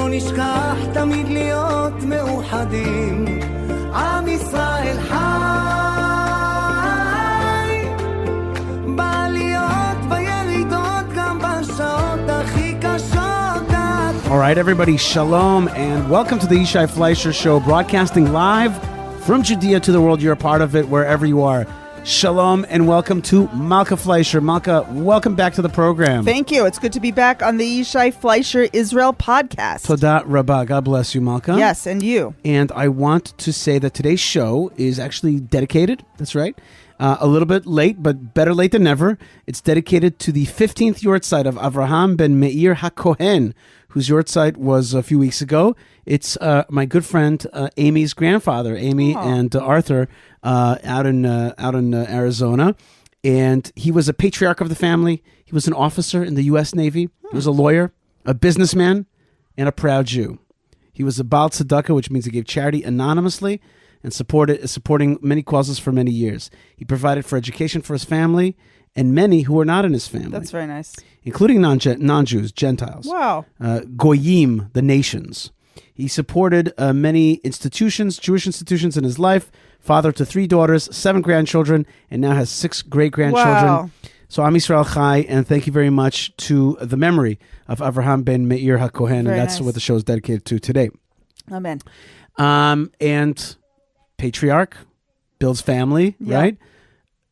לא נשכח תמיד להיות מאוחדים, עם ישראל חי, בעליות בירידות גם בשעות הכי קשות. All right, everybody, shalom, and welcome to the Yishai Fleisher Show, broadcasting live from Judea to the world. You're a part of it wherever you are. Shalom, and welcome to Malkah Fleisher. Malkah, welcome back to the program. Thank you. It's good to be back on the Yishai Fleisher Israel podcast. Toda Rabbah. God bless you, Malkah. Yes, and you. And I want to say that today's show is actually dedicated, that's right, a little bit late, but better late than never. It's dedicated to the 15th yortzeit of Abraham Ben HaKohen, whose yortzeit was a few weeks ago. It's my good friend Amy's grandfather, Amy and Arthur, out in Arizona, and he was a patriarch of the family. He was an officer in the U.S. Navy. He was a lawyer, a businessman, and a proud Jew. He was a Baal Tzedakah, which means he gave charity anonymously and supporting many causes for many years. He provided for education for his family and many who were not in his family. That's very nice. Including non-Jews, Gentiles. Wow. Goyim, the nations. He supported many institutions, Jewish institutions in his life, father to 3 daughters, 7 grandchildren, and now has 6 great-grandchildren. Wow. So Am Yisrael Chai, and thank you very much to the memory of Abraham Ben HaKohen, and that's what the show is dedicated to today. Amen. And patriarch builds family, right?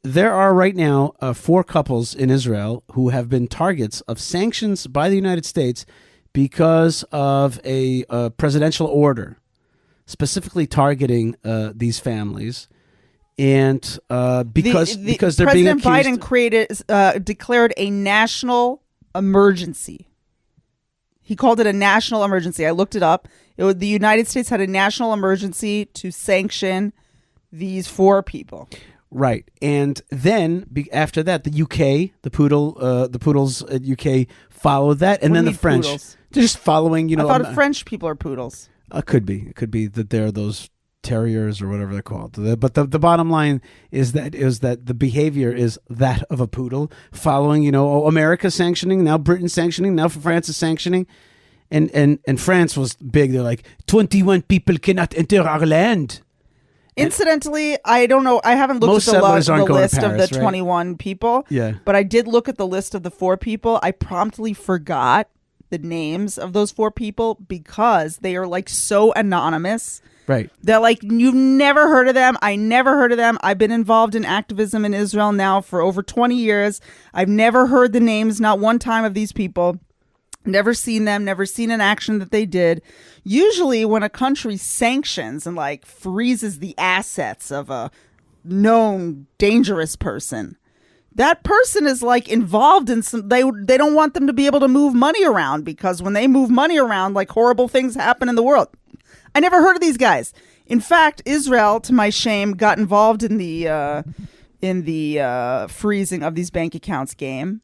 There are right now 4 couples in Israel who have been targets of sanctions by the United States because of a presidential order specifically targeting these families, and because they're being accused. President Biden declared a national emergency. He called it a national emergency. I looked it up. The United States had a national emergency to sanction these 4 people. Right, and then after that, the UK, the poodles at UK followed that, and then the French. Poodles? They're just following. I thought French people are poodles. It could be that they're those terriers or whatever they're called. But the bottom line is that the behavior is that of a poodle, following America sanctioning, now Britain sanctioning, now France is sanctioning, and France was big. They're like 21 people cannot enter our land. Incidentally, I don't know. I haven't looked at the list of the 21 people. Yeah. But I did look at the list of the 4 people. I promptly forgot the names of those 4 people because they are like so anonymous. Right. They're like, you've never heard of them. I never heard of them. I've been involved in activism in Israel now for over 20 years. I've never heard the names, not one time, of these people. Never seen them, never seen an action that they did. Usually when a country sanctions and like freezes the assets of a known dangerous person, that person is like involved in some, they don't want them to be able to move money around, because when they move money around, like horrible things happen in the world. I never heard of these guys. In fact, Israel, to my shame, got involved in the freezing of these bank accounts game.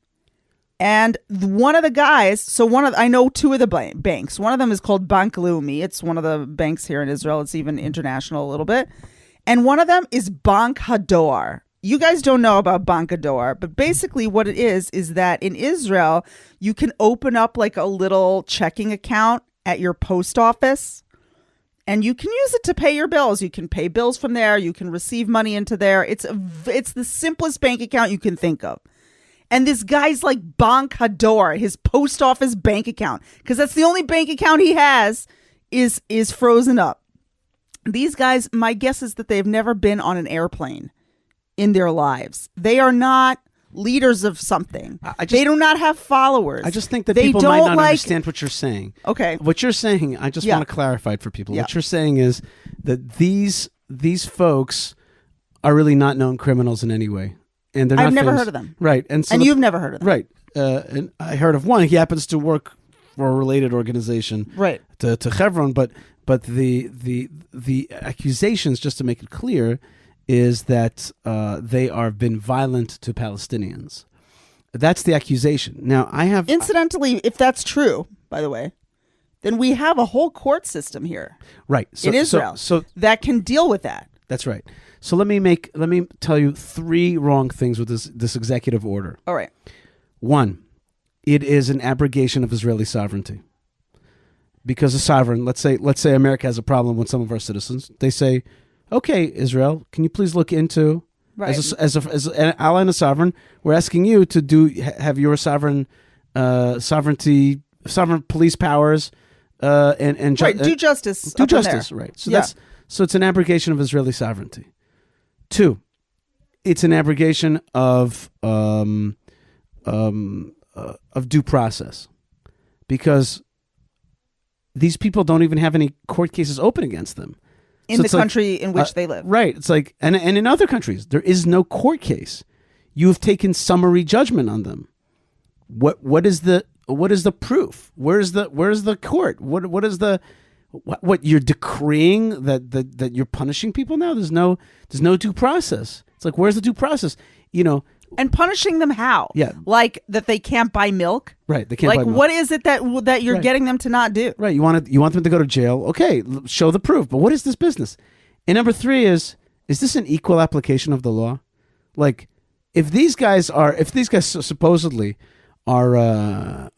And one of the guys, I know 2 of the banks. One of them is called Bank Leumi. It's one of the banks here in Israel. It's even international a little bit. And one of them is Bank Hador. You guys don't know about Bank Hador, but basically what it is that in Israel, you can open up like a little checking account at your post office, and you can use it to pay your bills. You can pay bills from there. You can receive money into there. It's the simplest bank account you can think of. And this guy's like Bank Hador, his post office bank account, because that's the only bank account he has, is frozen up. These guys, my guess is that they've never been on an airplane in their lives. They are not leaders of something. They do not have followers. I just think that people might not understand what you're saying. Okay. What you're saying, I just want to clarify it for people. Yeah. What you're saying is that these folks are really not known criminals in any way. And they're not I've never famous. heard of them. Right. And you've never heard of them. Right. And I heard of one. He happens to work for a related organization. Right. To Hebron, but the accusations, just to make it clear, is that they are been violent to Palestinians. That's the accusation. Now, Incidentally, if that's true, by the way, then we have a whole court system here. Right. In Israel. So that can deal with that. That's right. So let me tell you 3 wrong things with this executive order. All right. 1, it is an abrogation of Israeli sovereignty. because a sovereign, let's say America has a problem with some of our citizens, they say, okay, Israel, can you please look into, Right. as an ally and a sovereign, we're asking you to have your sovereign police powers and do justice. do up in justice, there. right? So Yeah. so it's an abrogation of Israeli sovereignty. 2, it's an abrogation of due process, because these people don't even have any court cases open against them In the country in which they live. Right. It's like, and in other countries, there is no court case. You have taken summary judgment on them. What is the proof? Where's the court? What is the what you're decreeing that you're punishing people now? There's no due process. It's like, where's the due process? And punishing them how? Yeah. Like that they can't buy milk? Right. They can't buy Like, milk. what is it that you're getting them to not do? Right. You want them to go to jail. Okay. Show the proof. But what is this business? And number 3 is this an equal application of the law? Like, if these guys supposedly are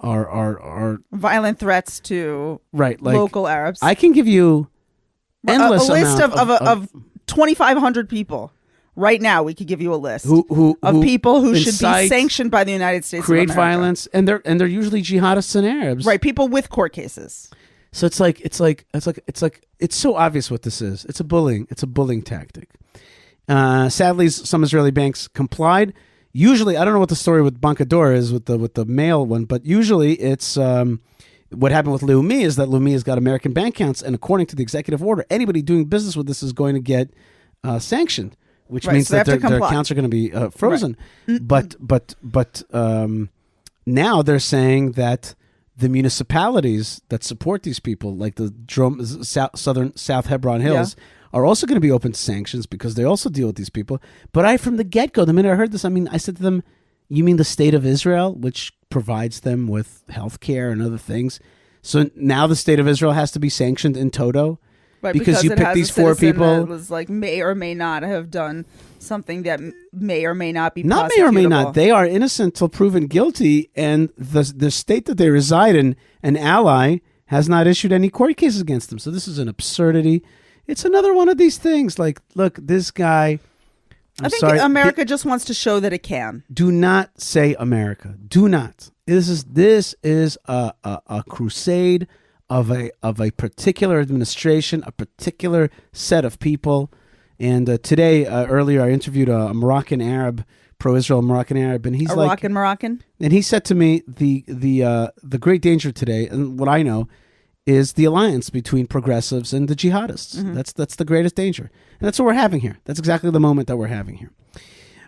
Violent threats to right, like local Arabs. I can give you endless a list amount of 2,500 people. Right now, we could give you a list who of people who should be incite, sanctioned by the United States. create of America. violence, and they're usually jihadists and Arabs, Right? People with court cases. So it's so obvious what this is. It's a bullying tactic. Sadly, some Israeli banks complied. Usually, I don't know what the story with Bankador is with the mail one, but usually it's what happened with Leumi is that Leumi has got American bank accounts, and according to the executive order, anybody doing business with this is going to get sanctioned, which Right, means so they that have to their comply. accounts are going to be frozen. Right. But now they're saying that the municipalities that support these people, like the South Hebron Hills, are also going to be open to sanctions because they also deal with these people. But from the get-go, the minute I heard this, I said to them, you mean the state of Israel, which provides them with health care and other things? So now the state of Israel has to be sanctioned in toto? Right, because you it pick has these a 4 citizen people. that was like may or may not have done something that may or may not be Not may or may prosecutable. not. They are innocent till proven guilty, and the state that they reside in, an ally, has not issued any court cases against them. So this is an absurdity. It's another one of these things. Like, look, this guy. I think America just wants to show that it can. Do not say America. Do not. This is a crusade of a particular administration, a particular set of people. And today, earlier, I interviewed a Moroccan Arab, pro-Israel Moroccan Arab, and he's Moroccan. And he said to me, the great danger today, and what I know, is the alliance between progressives and the jihadists. Mm-hmm. That's the greatest danger, and that's what we're having here. That's exactly the moment that we're having here.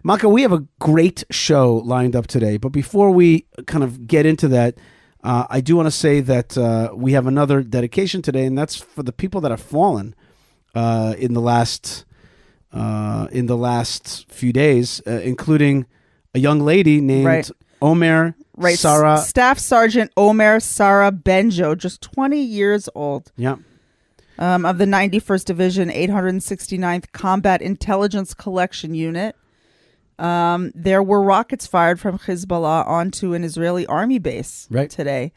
Malkah, we have a great show lined up today, but before we kind of get into that, I do want to say that we have another dedication today, and that's for the people that have fallen in the last few days, including a young lady named Omer Sara. Staff Sergeant Omer Sara Benjo, just 20 years old. Yeah. Of the 91st Division, 869th Combat Intelligence Collection Unit. There were rockets fired from Hezbollah onto an Israeli army base today.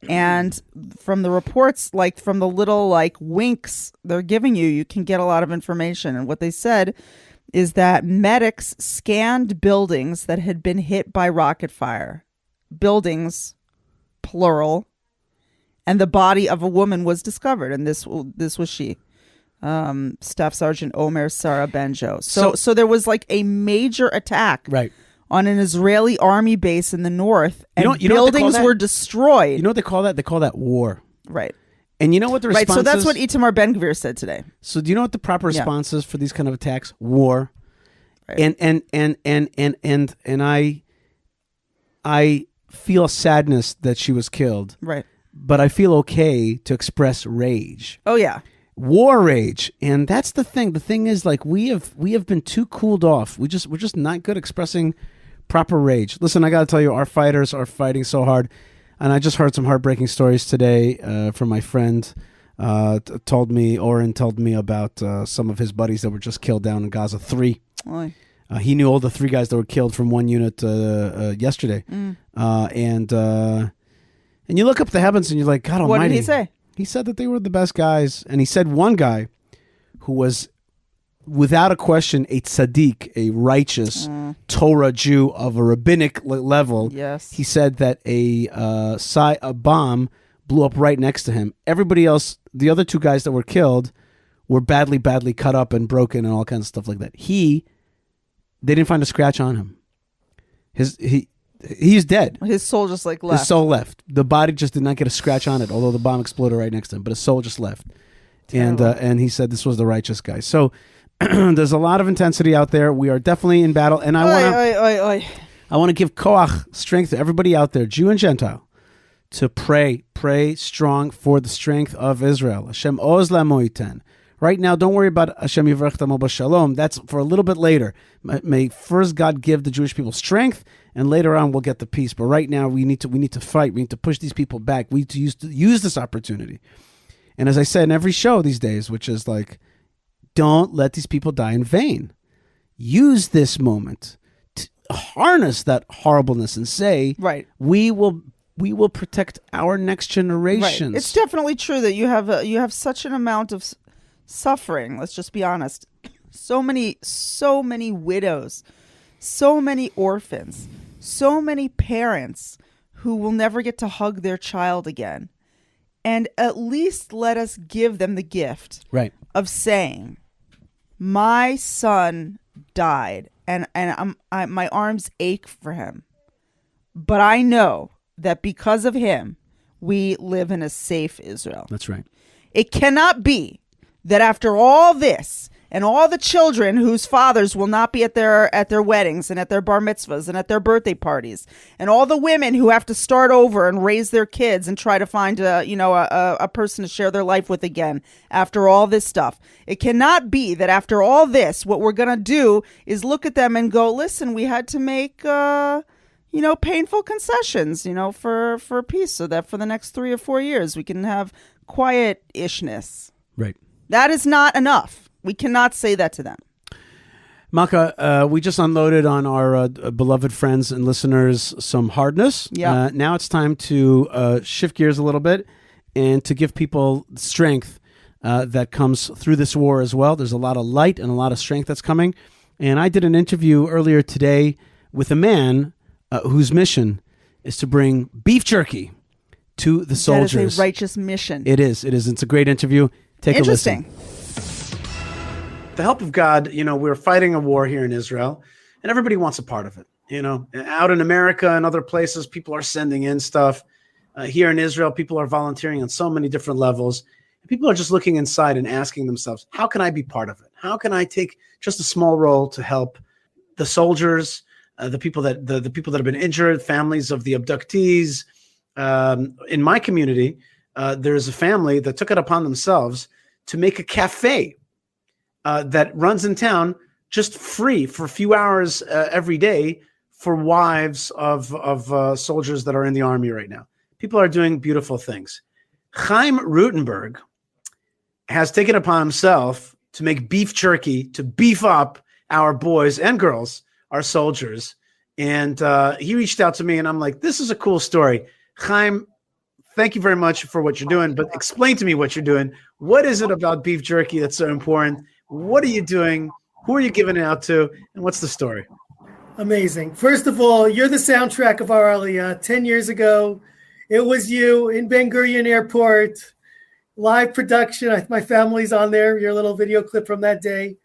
And from the reports, like from the little winks they're giving you, you can get a lot of information. And what they said is that medics scanned buildings that had been hit by rocket fire. Buildings, plural. And the body of a woman was discovered. And this was she. Staff Sergeant Omer Sara Benjo. So there was a major attack on an Israeli army base in the north, and buildings were destroyed. You know what they call that? They call that war. Right. And you know what the response is? So that's what Itamar Ben-Gvir said today. So do you know what the proper response is for these kind of attacks? War. Right. And I feel sadness that she was killed. Right. But I feel okay to express rage. Oh yeah. War rage. And that's the thing. The thing is, we have been too cooled off. We're just not good expressing proper rage. Listen, I got to tell you, our fighters are fighting so hard. And I just heard some heartbreaking stories today from my friend. Oren told me about some of his buddies that were just killed down in Gaza. 3. He knew all the 3 guys that were killed from one unit yesterday. And you look up the heavens and you're like, God Almighty. What did he say? He said that they were the best guys. And he said one guy who was, without a question, a tzaddik, a righteous Torah Jew of a rabbinic level. Yes. He said that a bomb blew up right next to him. Everybody else, the other two guys that were killed, were badly cut up and broken and all kinds of stuff like that. They didn't find a scratch on him. He's dead. His soul just like left. His soul left. The body just did not get a scratch on it, although the bomb exploded right next to him. But his soul just left. And he said this was the righteous guy. So there's a lot of intensity out there. We are definitely in battle. And I want to give koach, strength to everybody out there, Jew and Gentile, to pray strong for the strength of Israel. Hashem oz lamoiten. Right now, don't worry about Hashem Yivrach Tamo B'Shalom. That's for a little bit later. May first God give the Jewish people strength, and later on we'll get the peace. But right now we need to fight. We need to push these people back. We need to use this opportunity. And as I said in every show these days, which is like, don't let these people die in vain. Use this moment to harness that horribleness and say, right, we will protect our next generations. Right. It's definitely true that you have such an amount of suffering. Let's just be honest. So many widows, so many orphans, so many parents who will never get to hug their child again. And at least let us give them the gift of saying, my son died and my arms ache for him. But I know that because of him, we live in a safe Israel. That's right. It cannot be that after all this and all the children whose fathers will not be at their weddings and at their bar mitzvahs and at their birthday parties, and all the women who have to start over and raise their kids and try to find a person to share their life with again after all this stuff. It cannot be that after all this, what we're going to do is look at them and go, listen, we had to make painful concessions, for peace, so that for the next 3 or 4 years we can have quiet-ishness. Right. That is not enough. We cannot say that to them. Malkah, we just unloaded on our beloved friends and listeners some hardness. Yeah. Now it's time to shift gears a little bit and to give people strength that comes through this war as well. There's a lot of light and a lot of strength that's coming. And I did an interview earlier today with a man whose mission is to bring beef jerky to the soldiers. That is a righteous mission. It is. It's a great interview. Take a listen. The help of God, we're fighting a war here in Israel, and everybody wants a part of it. Out in America and other places, people are sending in stuff. Here in Israel, people are volunteering on so many different levels. People are just looking inside and asking themselves, how can I be part of it? How can I take just a small role to help the soldiers, the people that have been injured, families of the abductees? In my community, there's a family that took it upon themselves to make a cafe that runs in town just free for a few hours every day for wives of soldiers that are in the army right now. People are doing beautiful things. Chaim Rutenberg has taken upon himself to make beef jerky to beef up our boys and girls, our soldiers. And he reached out to me, and I'm like, this is a cool story. Chaim, thank you very much for what you're doing, but explain to me what you're doing. What is it about beef jerky that's so important? What are you doing? Who are you giving it out to? And what's the story? Amazing. First of all, you're the soundtrack of our Aliyah. 10 years ago, it was you in Ben Gurion Airport, live production. My family's on there, your little video clip from that day.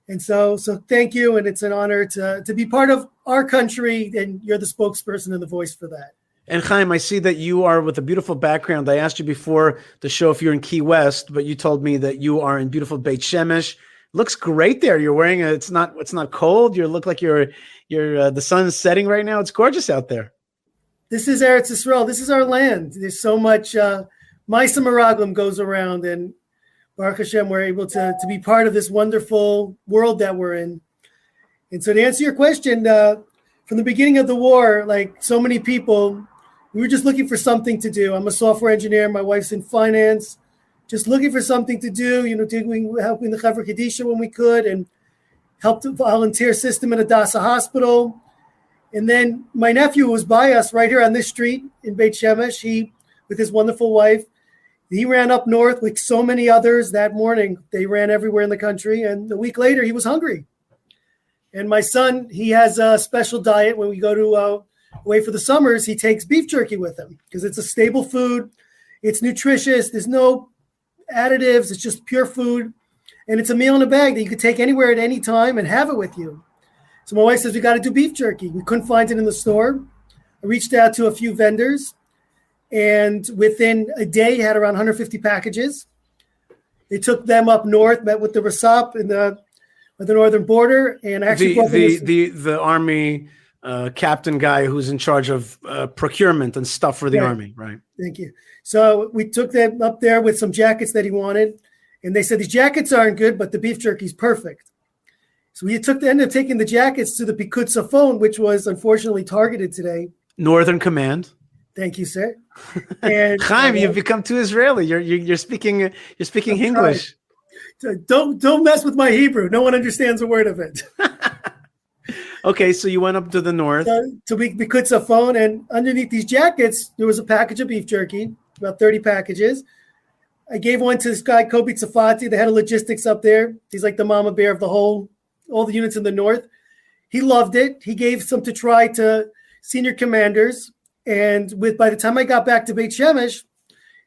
And so thank you. And it's an honor to be part of our country. And you're the spokesperson and the voice for that. And Chaim, I see that you are with a beautiful background. I asked you before the show if you're in Key West, but you told me that you are in beautiful Beit Shemesh. Looks great there. You're wearing it's not cold. You look like you're the sun's setting right now. It's gorgeous out there. This is Eretz Yisrael. This is our land. There's so much Ma'aseh Meraglim goes around, and Baruch Hashem, we're able to be part of this wonderful world that we're in. And so to answer your question, from the beginning of the war, like so many people, we were just looking for something to do. I'm a software engineer. My wife's in finance. Just looking for something to do, helping the Chevra Kadisha when we could, and helped the volunteer system at Hadassah Hospital. And then my nephew was by us right here on this street in Beit Shemesh. He, with his wonderful wife, He ran up north with so many others that morning. They ran everywhere in the country. And a week later, he was hungry. And my son, he has a special diet. When we go to away for the summers, he takes beef jerky with him because it's a stable food. It's nutritious. There's no additives. It's just pure food. And it's a meal in a bag that you could take anywhere at any time and have it with you. So my wife says, we got to do beef jerky. We couldn't find it in the store. I reached out to a few vendors. And within a day, had around 150 packages. They took them up north, met with the Rasap in the northern border, and actually the army captain guy who's in charge of procurement and stuff for the army, right? Thank you. So we took them up there with some jackets that he wanted, and they said these jackets aren't good, but the beef jerky's perfect. So we ended up taking the jackets to the Pikud Safon, which was unfortunately targeted today. Northern Command. Thank you, sir. And Chaim, you've become too Israeli. You're speaking English. Don't mess with my Hebrew. No one understands a word of it. Okay, so you went up to the north. To Pikud Safon, and underneath these jackets, there was a package of beef jerky, about 30 packages. I gave one to this guy, Kobe Tzafati, the head of logistics up there. He's like the mama bear of all the units in the north. He loved it. He gave some to try to senior commanders. And by the time I got back to Beit Shemesh,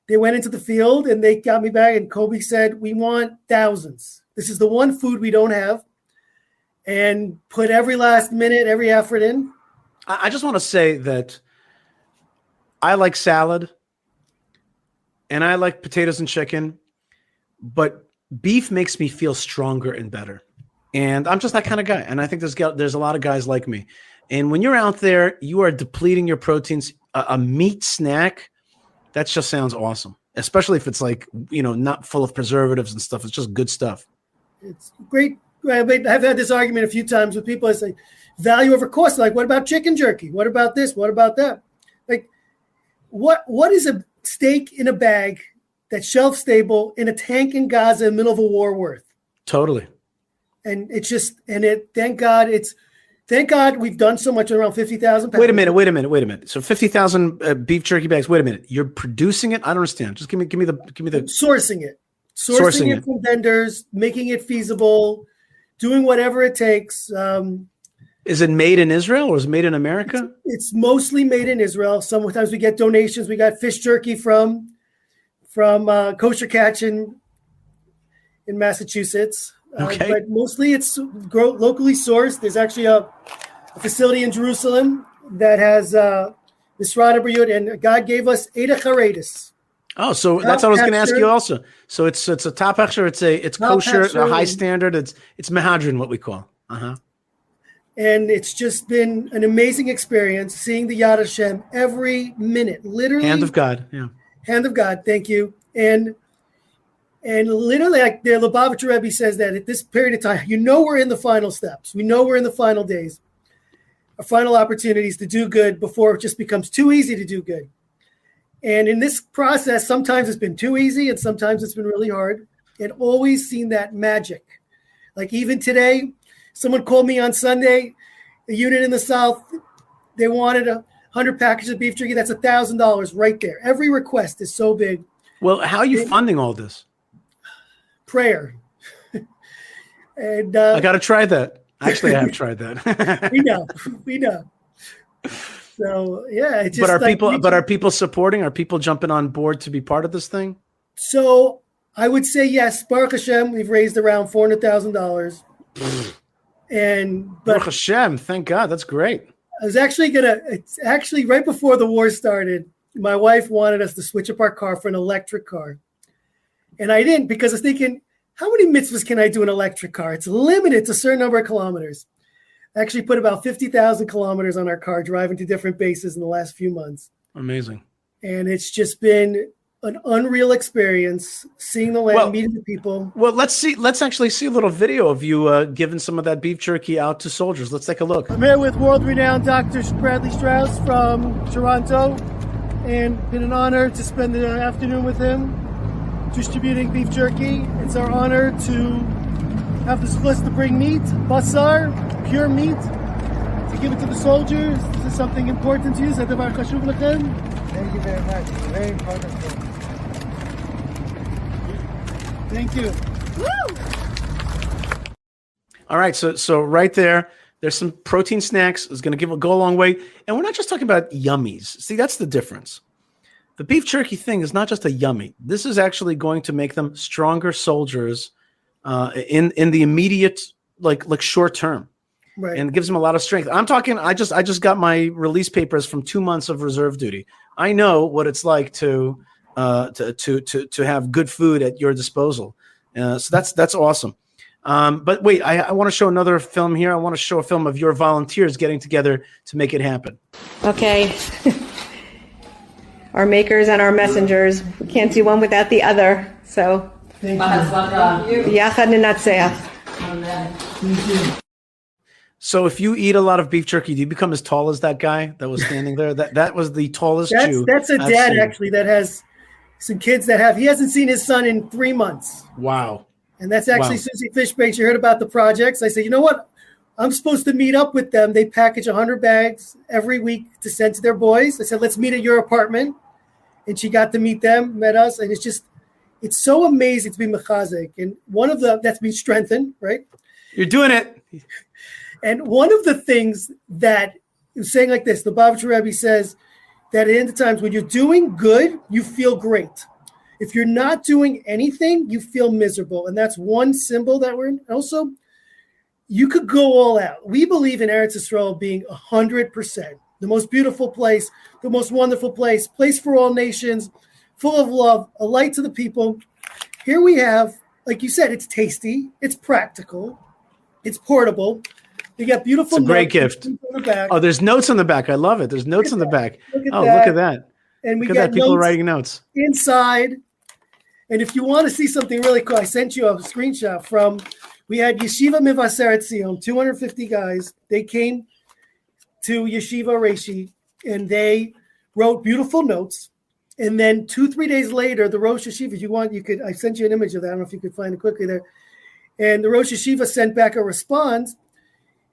they went into the field and they got me back. And Kobe said, we want thousands. This is the one food we don't have. And put every last minute, every effort in. I just want to say that I like salad and I like potatoes and chicken, but beef makes me feel stronger and better. And I'm just that kind of guy. And I think there's a lot of guys like me. And when you're out there, you are depleting your proteins. A meat snack, that just sounds awesome, especially if it's like, not full of preservatives and stuff. It's just good stuff. It's great. I've had this argument a few times with people. I say value over cost. Like, what about chicken jerky? What about this? What about that? Like, what is a steak in a bag that's shelf stable in a tank in Gaza in the middle of a war worth? Totally. And it's just, Thank God we've done so much, around 50,000 pounds. Wait a minute. So 50,000 beef jerky bags. Wait a minute. You're producing it? I don't understand. Just give me the sourcing it from vendors, making it feasible, doing whatever it takes. Is it made in Israel or is it made in America? It's mostly made in Israel. Sometimes we get donations. We got fish jerky from Kosher Catch in Massachusetts. Okay. But mostly it's locally sourced. There's actually a facility in Jerusalem that has Misrad Abriyut, and God gave us Eda Charedis. Oh, so that's what I was going to ask you also. So it's a top hechsher, it's kosher, a high standard. It's Mahadin, what we call. Uh-huh. And it's just been an amazing experience seeing the Yad Hashem every minute, literally. Hand of God, yeah. Hand of God, thank you. And literally, like the Lubavitcher Rebbe says that at this period of time, we're in the final steps. We know we're in the final days, our final opportunities to do good before it just becomes too easy to do good. And in this process, sometimes it's been too easy and sometimes it's been really hard. And always seen that magic. Like even today, someone called me on Sunday, a unit in the South, they wanted 100 packages of beef jerky. That's $1,000 right there. Every request is so big. Well, how are you funding all this? Prayer. And I got to try that. Actually, I have tried that. we know. So yeah, it's just but are people supporting? Are people jumping on board to be part of this thing? So I would say yes. Baruch Hashem, we've raised around $400,000. Baruch Hashem, thank God, that's great. It's actually right before the war started. My wife wanted us to switch up our car for an electric car. And I didn't, because I was thinking, how many mitzvahs can I do in an electric car? It's limited to a certain number of kilometers. I actually put about 50,000 kilometers on our car driving to different bases in the last few months. Amazing. And it's just been an unreal experience seeing the land, meeting the people. Well, let's actually see a little video of you giving some of that beef jerky out to soldiers. Let's take a look. I'm here with world-renowned Dr. Bradley Stra from Toronto, and been an honor to spend the afternoon with him distributing beef jerky. It's our honor to have this list to bring meat, basar, pure meat, to give it to the soldiers. This is something important to you. Thank you very much. It's very important. Thank you. All right, so right there's some protein snacks. It's going to go a long way. And we're not just talking about yummies. See, that's the difference. The beef jerky thing is not just a yummy. This is actually going to make them stronger soldiers in the immediate, like short term. Right. And it gives them a lot of strength. I'm talking, I just got my release papers from 2 months of reserve duty. I know what it's like to have good food at your disposal. So that's awesome. But wait, I want to show another film here. I want to show a film of your volunteers getting together to make it happen. Okay. Our makers and our messengers. We can't do one without the other. So, Yachad Ninatzeach. So if you eat a lot of beef jerky, do you become as tall as that guy that was standing there? That was the tallest Jew. That's a dad actually that has some kids he hasn't seen his son in 3 months. Wow. And that's actually Susie Fishbanks. You heard about the projects. I said, you know what? I'm supposed to meet up with them. They package 100 bags every week to send to their boys. I said, let's meet at your apartment. And she got to meet them, met us. And it's so amazing to be mechazek. And one of that's been strengthened, right? You're doing it. And one of the things that was saying like this, the Bavitcher Rebbe says that at the end of times when you're doing good, you feel great. If you're not doing anything, you feel miserable. And that's one symbol that we're in. Also, you could go all out. We believe in Eretz Yisrael being 100%. The most beautiful place, the most wonderful place for all nations, full of love, a light to the people. Here we have, like you said, it's tasty, it's practical, it's portable. You got beautiful notes. It's a great gift. On the back. Oh, there's notes on the back. I love it. There's notes on the back. Look at look at that. And we got got people notes writing notes inside. And if you want to see something really cool, I sent you a screenshot from, we had Yeshiva Mivaseret Zion, 250 guys. They came to Yeshiva Reishi and they wrote beautiful notes. And then 2-3 days later, the Rosh Yeshiva, if you want, I sent you an image of that. I don't know if you could find it quickly there. And the Rosh Yeshiva sent back a response.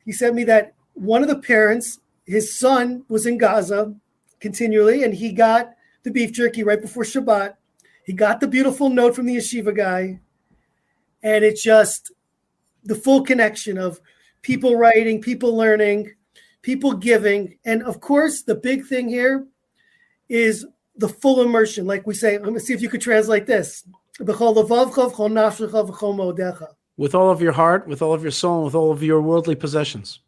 He sent me that one of the parents, his son was in Gaza continually, and he got the beef jerky right before Shabbat. He got the beautiful note from the yeshiva guy, and it's just the full connection of people writing, people learning, people giving. And of course, the big thing here is the full immersion. Like we say, let me see if you could translate this. With all of your heart, with all of your soul, and with all of your worldly possessions.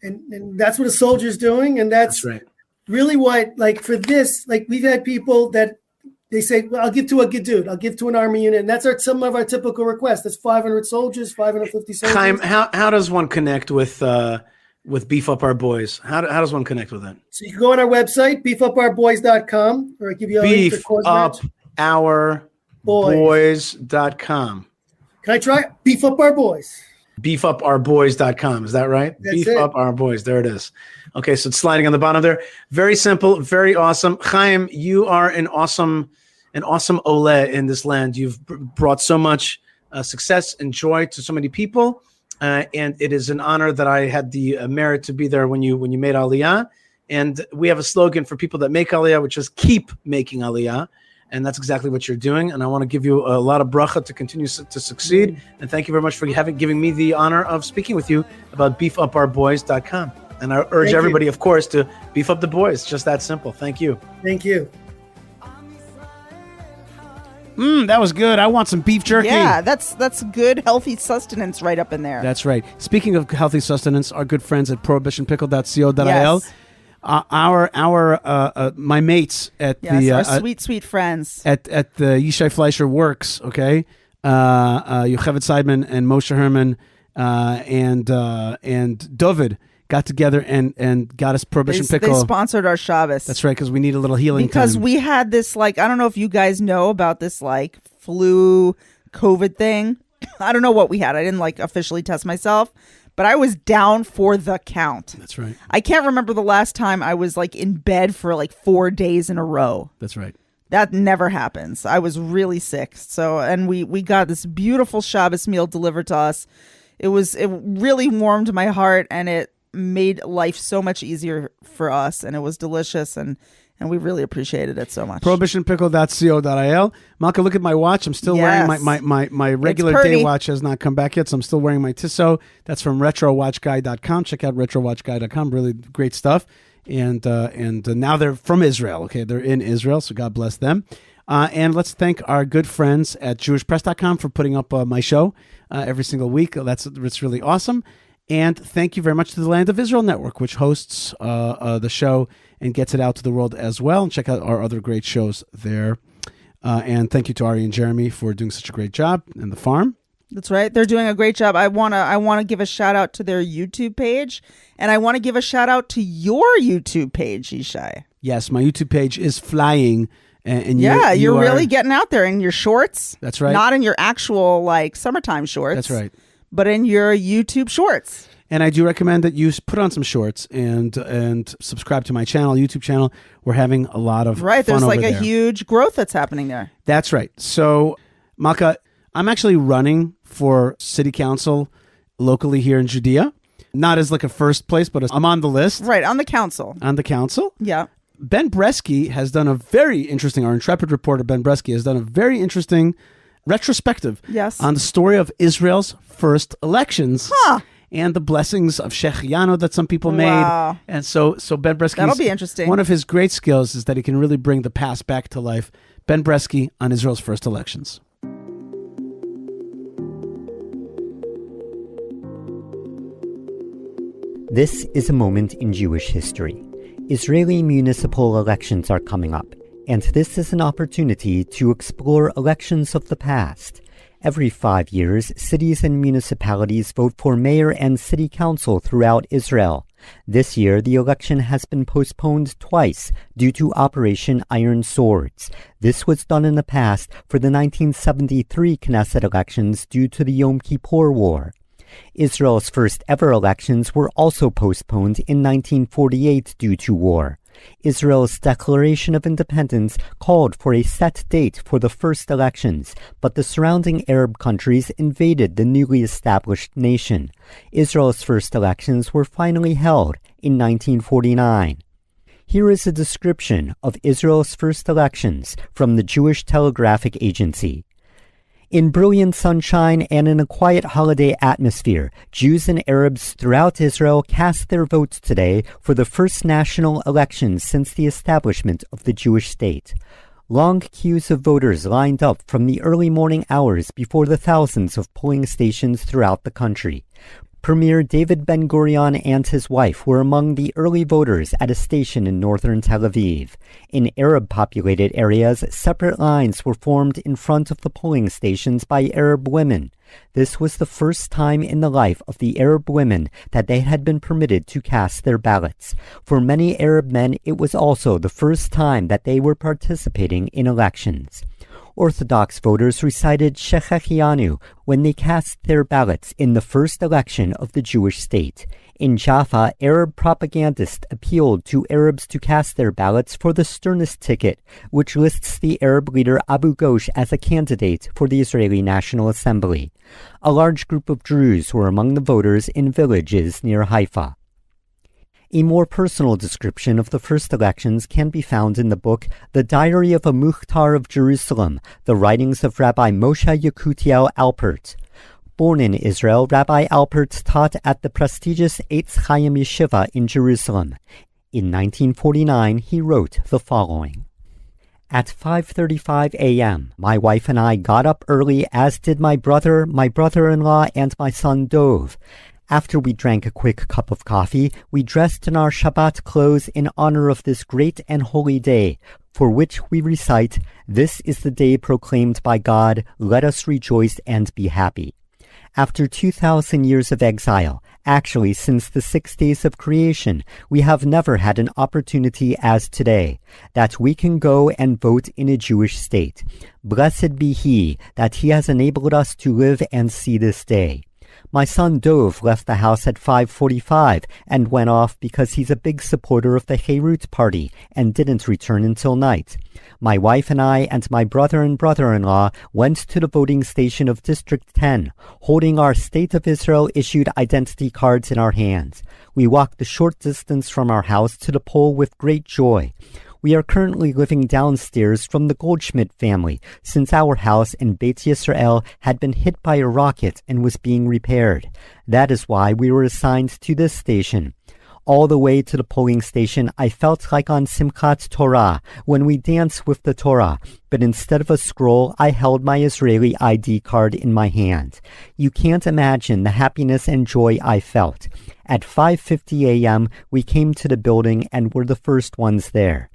And that's what a soldier's doing. And that's right. Really what, like for this, like we've had people that they say, well, I'll give to a Gedud, I'll give to an army unit. And that's some of our typical requests. That's 500 soldiers, 550 soldiers. Chaim, how does one connect with Beef Up Our Boys? How does one connect with that? So you can go on our website, beefupourboys.com, or I give you a link to beefupourboys.com. Can I try? Beef Up Our Boys. beefupourboys.com. Is that right? That's Beef it. Up Our Boys. There it is. Okay, so it's sliding on the bottom there. Very simple, very awesome. Chaim, you are an awesome ole in this land. You've brought so much success and joy to so many people, and it is an honor that I had the merit to be there when you made Aliyah. And we have a slogan for people that make Aliyah, which is keep making Aliyah. And that's exactly what you're doing. And I want to give you a lot of bracha to continue to succeed. And thank you very much for giving me the honor of speaking with you about beefupourboys.com. And I urge everybody, of course, to beef up the boys. Just that simple. Thank you. Thank you. That was good. I want some beef jerky. Yeah, that's good, healthy sustenance right up in there. That's right. Speaking of healthy sustenance, our good friends at prohibitionpickle.co.il. Yes. My mates at our sweet friends at the Yishai Fleisher Works, okay, Yocheved Seidman and Moshe Herman and David got together and got us Prohibition Pickle. They sponsored our Shabbos. That's right, because we need a little healing because time. We had this, like, I don't know if you guys know about this, like, flu COVID thing. I don't know what we had. I didn't, like, officially test myself, but I was down for the count. That's right. I can't remember the last time I was, like, in bed for, like, 4 days in a row. That's right. That never happens. I was really sick. So, and we got this beautiful Shabbos meal delivered to us. It really warmed my heart, and it made life so much easier for us, and it was delicious, and And we really appreciated it so much. Prohibitionpickle.co.il. Malkah, look at my watch. I'm still wearing my regular day watch has not come back yet, so I'm still wearing my Tissot. That's from RetroWatchGuy.com. Check out RetroWatchGuy.com. Really great stuff. And now they're from Israel. Okay, they're in Israel, so God bless them. And let's thank our good friends at JewishPress.com for putting up my show every single week. It's really awesome. And thank you very much to the Land of Israel Network, which hosts the show and gets it out to the world as well. And check out our other great shows there. And thank you to Ari and Jeremy for doing such a great job in the farm. That's right. They're doing a great job. I wanna give a shout out to their YouTube page, and I want to give a shout out to your YouTube page, Yishai. Yes, my YouTube page is flying. And you're really getting out there in your shorts. That's right. Not in your actual summertime shorts. That's right. But in your YouTube shorts. And I do recommend that you put on some shorts and subscribe to my channel, YouTube channel. We're having a lot of fun there's over a there. huge growth that's happening there. That's right. So, Malkah, I'm actually running for city council locally here in Judea. Not as a first place, but I'm on the list. Right, on the council. On the council? Yeah. Ben Bresky has done a very interesting, our intrepid reporter Ben Bresky has done a very interesting retrospective on the story of Israel's first elections and the blessings of Shechianu that some people made. And so Ben Bresky, that'll be interesting. One of his great skills is that he can really bring the past back to life. Ben Bresky on Israel's first elections. This is a moment in Jewish history. Israeli municipal elections are coming up, and this is an opportunity to explore elections of the past. Every 5 years, cities and municipalities vote for mayor and city council throughout Israel. This year, the election has been postponed twice due to Operation Iron Swords. This was done in the past for the 1973 Knesset elections due to the Yom Kippur War. Israel's first ever elections were also postponed in 1948 due to war. Israel's Declaration of Independence called for a set date for the first elections, but the surrounding Arab countries invaded the newly established nation. Israel's first elections were finally held in 1949. Here is a description of Israel's first elections from the Jewish Telegraphic Agency. In brilliant sunshine and in a quiet holiday atmosphere, Jews and Arabs throughout Israel cast their votes today for the first national elections since the establishment of the Jewish state. Long queues of voters lined up from the early morning hours before the thousands of polling stations throughout the country. Premier David Ben-Gurion and his wife were among the early voters at a station in northern Tel Aviv. In Arab-populated areas, separate lines were formed in front of the polling stations by Arab women. This was the first time in the life of the Arab women that they had been permitted to cast their ballots. For many Arab men, it was also the first time that they were participating in elections. Orthodox voters recited Shechianu when they cast their ballots in the first election of the Jewish state. In Jaffa, Arab propagandists appealed to Arabs to cast their ballots for the sternest ticket, which lists the Arab leader Abu Ghosh as a candidate for the Israeli National Assembly. A large group of Druze were among the voters in villages near Haifa. A more personal description of the first elections can be found in the book The Diary of a Mukhtar of Jerusalem, the writings of Rabbi Moshe Yekutiel Alpert. Born in Israel, Rabbi Alpert taught at the prestigious Eitz Chaim Yeshiva in Jerusalem. In 1949, he wrote the following. At 5:35 a.m., my wife and I got up early, as did my brother, my brother-in-law, and my son Dov. After we drank a quick cup of coffee, we dressed in our Shabbat clothes in honor of this great and holy day, for which we recite, "This is the day proclaimed by God, let us rejoice and be happy." After 2,000 years of exile, actually since the 6 days of creation, we have never had an opportunity as today, that we can go and vote in a Jewish state. Blessed be He that He has enabled us to live and see this day. My son Dov left the house at 5:45 and went off because he's a big supporter of the Herut party and didn't return until night. My wife and I and my brother and brother-in-law went to the voting station of District 10, holding our State of Israel issued identity cards in our hands. We walked a short distance from our house to the poll with great joy. We are currently living downstairs from the Goldschmidt family, since our house in Beit Yisrael had been hit by a rocket and was being repaired. That is why we were assigned to this station. All the way to the polling station, I felt like on Simchat Torah, when we dance with the Torah, but instead of a scroll, I held my Israeli ID card in my hand. You can't imagine the happiness and joy I felt. At 5:50 a.m., we came to the building and were the first ones there.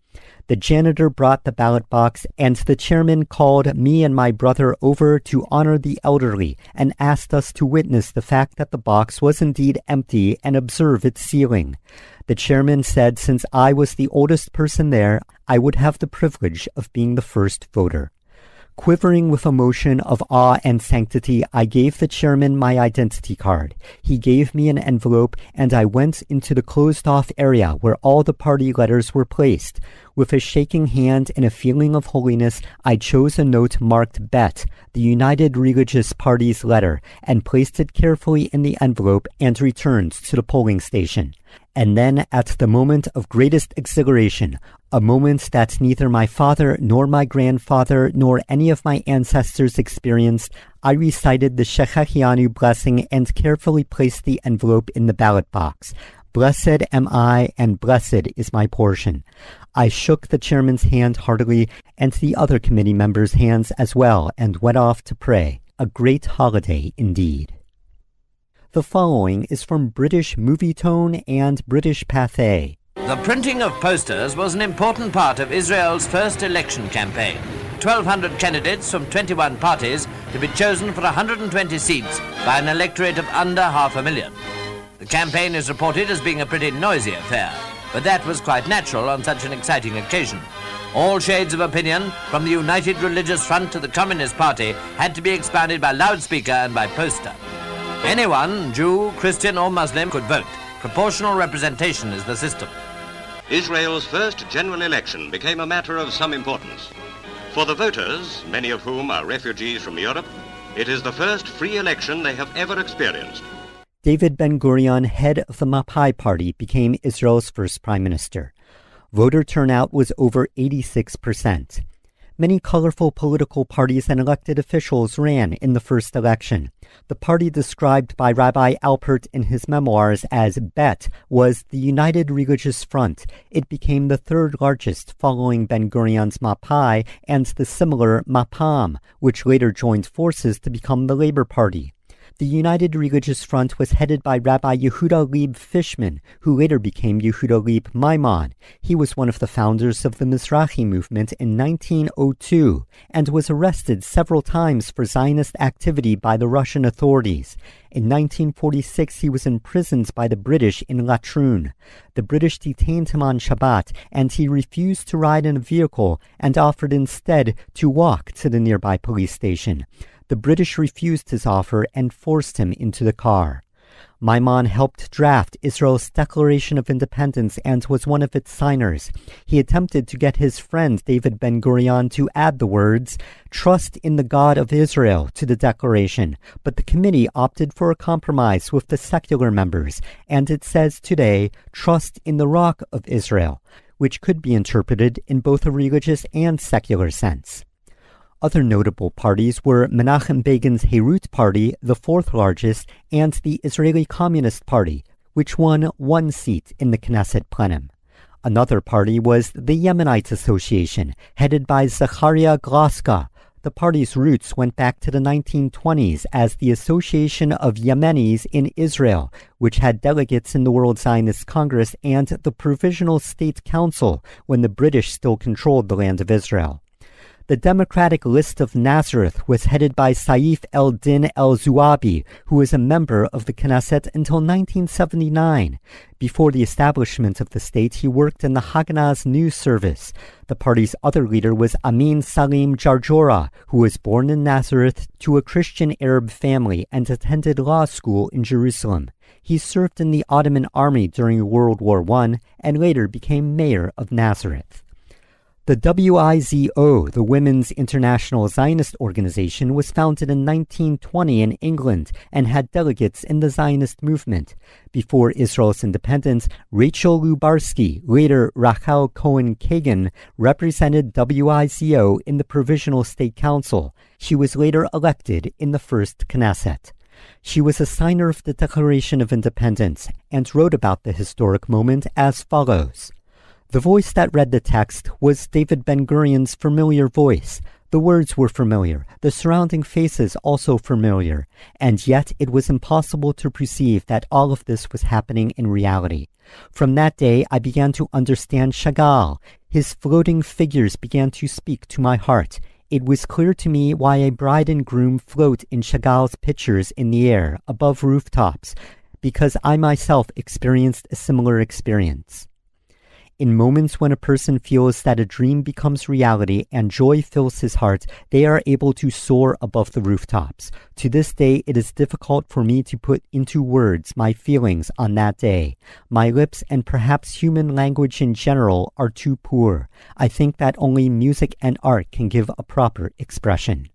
The janitor brought the ballot box, and the chairman called me and my brother over to honor the elderly and asked us to witness the fact that the box was indeed empty and observe its sealing. The chairman said since I was the oldest person there, I would have the privilege of being the first voter. Quivering with emotion of awe and sanctity, I gave the chairman my identity card. He gave me an envelope, and I went into the closed-off area where all the party letters were placed. With a shaking hand and a feeling of holiness, I chose a note marked Bet, the United Religious Party's letter, and placed it carefully in the envelope and returned to the polling station. And then, at the moment of greatest exhilaration, a moment that neither my father nor my grandfather nor any of my ancestors experienced, I recited the Shechechianu blessing and carefully placed the envelope in the ballot box. Blessed am I, and blessed is my portion. I shook the chairman's hand heartily, and the other committee members' hands as well, and went off to pray. A great holiday indeed. The following is from British Movietone and British Pathé. The printing of posters was an important part of Israel's first election campaign. 1,200 candidates from 21 parties to be chosen for 120 seats by an electorate of under 500,000. The campaign is reported as being a pretty noisy affair, but that was quite natural on such an exciting occasion. All shades of opinion, from the United Religious Front to the Communist Party, had to be expounded by loudspeaker and by poster. Anyone, Jew, Christian or Muslim, could vote. Proportional representation is the system. Israel's first general election became a matter of some importance. For the voters, many of whom are refugees from Europe, it is the first free election they have ever experienced. David Ben-Gurion, head of the Mapai party, became Israel's first prime minister. Voter turnout was over 86%. Many colorful political parties and elected officials ran in the first election. The party described by Rabbi Alpert in his memoirs as Bet was the United Religious Front. It became the third largest following Ben-Gurion's Mapai and the similar Mapam, which later joined forces to become the Labor Party. The United Religious Front was headed by Rabbi Yehuda Leib Fishman, who later became Yehuda Leib Maimon. He was one of the founders of the Mizrahi movement in 1902 and was arrested several times for Zionist activity by the Russian authorities. In 1946, he was imprisoned by the British in Latrun. The British detained him on Shabbat, and he refused to ride in a vehicle and offered instead to walk to the nearby police station. The British refused his offer and forced him into the car. Maimon helped draft Israel's Declaration of Independence and was one of its signers. He attempted to get his friend David Ben-Gurion to add the words, "Trust in the God of Israel," to the declaration, but the committee opted for a compromise with the secular members, and it says today, "Trust in the Rock of Israel," which could be interpreted in both a religious and secular sense. Other notable parties were Menachem Begin's Herut Party, the fourth largest, and the Israeli Communist Party, which won one seat in the Knesset plenum. Another party was the Yemenite Association, headed by Zachariah Glaska. The party's roots went back to the 1920s as the Association of Yemenis in Israel, which had delegates in the World Zionist Congress and the Provisional State Council when the British still controlled the land of Israel. The Democratic List of Nazareth was headed by Saif el-Din el-Zuabi, who was a member of the Knesset until 1979. Before the establishment of the state, he worked in the Haganah's news service. The party's other leader was Amin Salim Jarjora, who was born in Nazareth to a Christian Arab family and attended law school in Jerusalem. He served in the Ottoman army during World War I and later became mayor of Nazareth. The WIZO, the Women's International Zionist Organization, was founded in 1920 in England and had delegates in the Zionist movement. Before Israel's independence, Rachel Lubarsky, later Rachel Cohen-Kagan, represented WIZO in the Provisional State Council. She was later elected in the first Knesset. She was a signer of the Declaration of Independence and wrote about the historic moment as follows. The voice that read the text was David Ben-Gurion's familiar voice. The words were familiar, the surrounding faces also familiar, and yet it was impossible to perceive that all of this was happening in reality. From that day, I began to understand Chagall. His floating figures began to speak to my heart. It was clear to me why a bride and groom float in Chagall's pictures in the air, above rooftops, because I myself experienced a similar experience. In moments when a person feels that a dream becomes reality and joy fills his heart, they are able to soar above the rooftops. To this day, it is difficult for me to put into words my feelings on that day. My lips and perhaps human language in general are too poor. I think that only music and art can give a proper expression.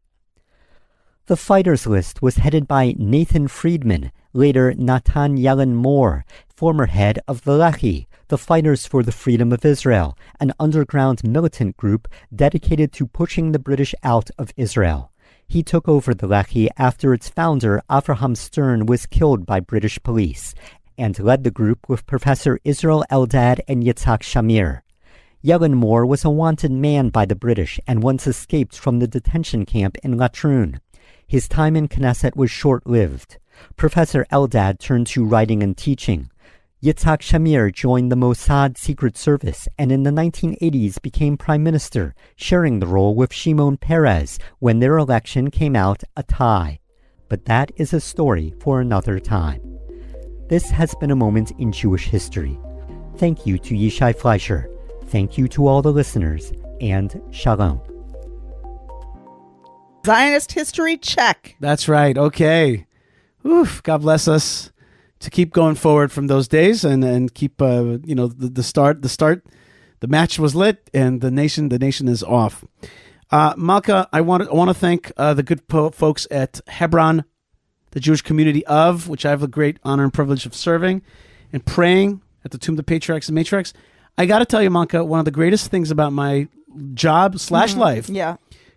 The fighters list was headed by Nathan Friedman, later Natan Yellen Moore, former head of the Lehi, the Fighters for the Freedom of Israel, an underground militant group dedicated to pushing the British out of Israel. He took over the Lehi after its founder, Avraham Stern, was killed by British police, and led the group with Professor Israel Eldad and Yitzhak Shamir. Yellen Moore was a wanted man by the British and once escaped from the detention camp in Latrun. His time in Knesset was short-lived. Professor Eldad turned to writing and teaching. Yitzhak Shamir joined the Mossad Secret Service and in the 1980s became prime minister, sharing the role with Shimon Peres when their election came out a tie. But that is a story for another time. This has been a moment in Jewish history. Thank you to Yishai Fleisher. Thank you to all the listeners, and shalom. Zionist history, check. That's right. Okay. Oof, God bless us to keep going forward from those days and keep the start. The match was lit and the nation is off. Malkah, I want to thank the good folks at Hebron, the Jewish community of which I have the great honor and privilege of serving and praying at the Tomb of the Patriarchs and Matriarchs. I got to tell you, Malkah, one of the greatest things about my job / life,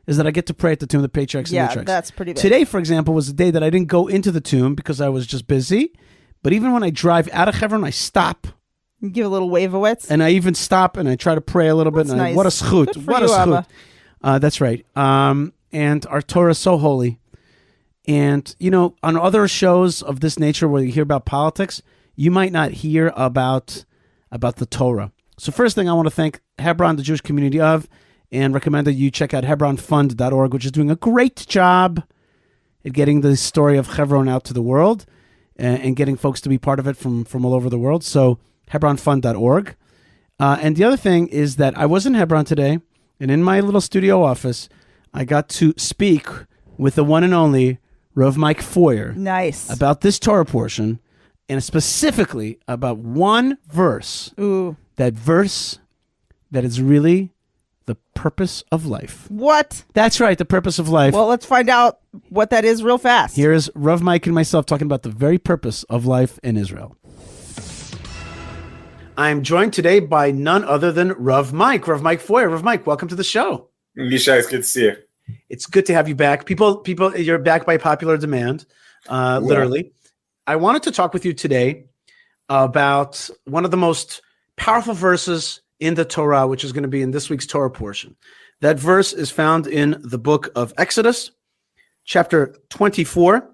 is that I get to pray at the Tomb of the Patriarchs and Matriarchs. Yeah, that's pretty big. Today, for example, was a day that I didn't go into the tomb because I was just busy. But even when I drive out of Hebron, I stop. You give a little wave-a-witz? And I even stop and I try to pray a little bit. And nice. What a schut. What a schut. That's right. And our Torah is so holy. And, on other shows of this nature where you hear about politics, you might not hear about the Torah. So first thing, I want to thank Hebron, the Jewish community of, and recommend that you check out HebronFund.org, which is doing a great job at getting the story of Hebron out to the world and getting folks to be part of it from all over the world. So HebronFund.org. And the other thing is that I was in Hebron today, and in my little studio office, I got to speak with the one and only Rav Mike Feuer. Nice. About this Torah portion, and specifically about one verse. Ooh. That verse that is really the purpose of life. What? That's right, the purpose of life. Well, let's find out what that is real fast. Here is Rav Mike and myself talking about the very purpose of life in Israel. I'm joined today by none other than Rav Mike Feuer. Rav Mike, welcome to the show. Yishai, it's good to see you. It's good to have you back. People, you're back by popular demand, literally. I wanted to talk with you today about one of the most powerful verses in the Torah, which is going to be in this week's Torah portion. That verse is found in the book of Exodus, chapter 24,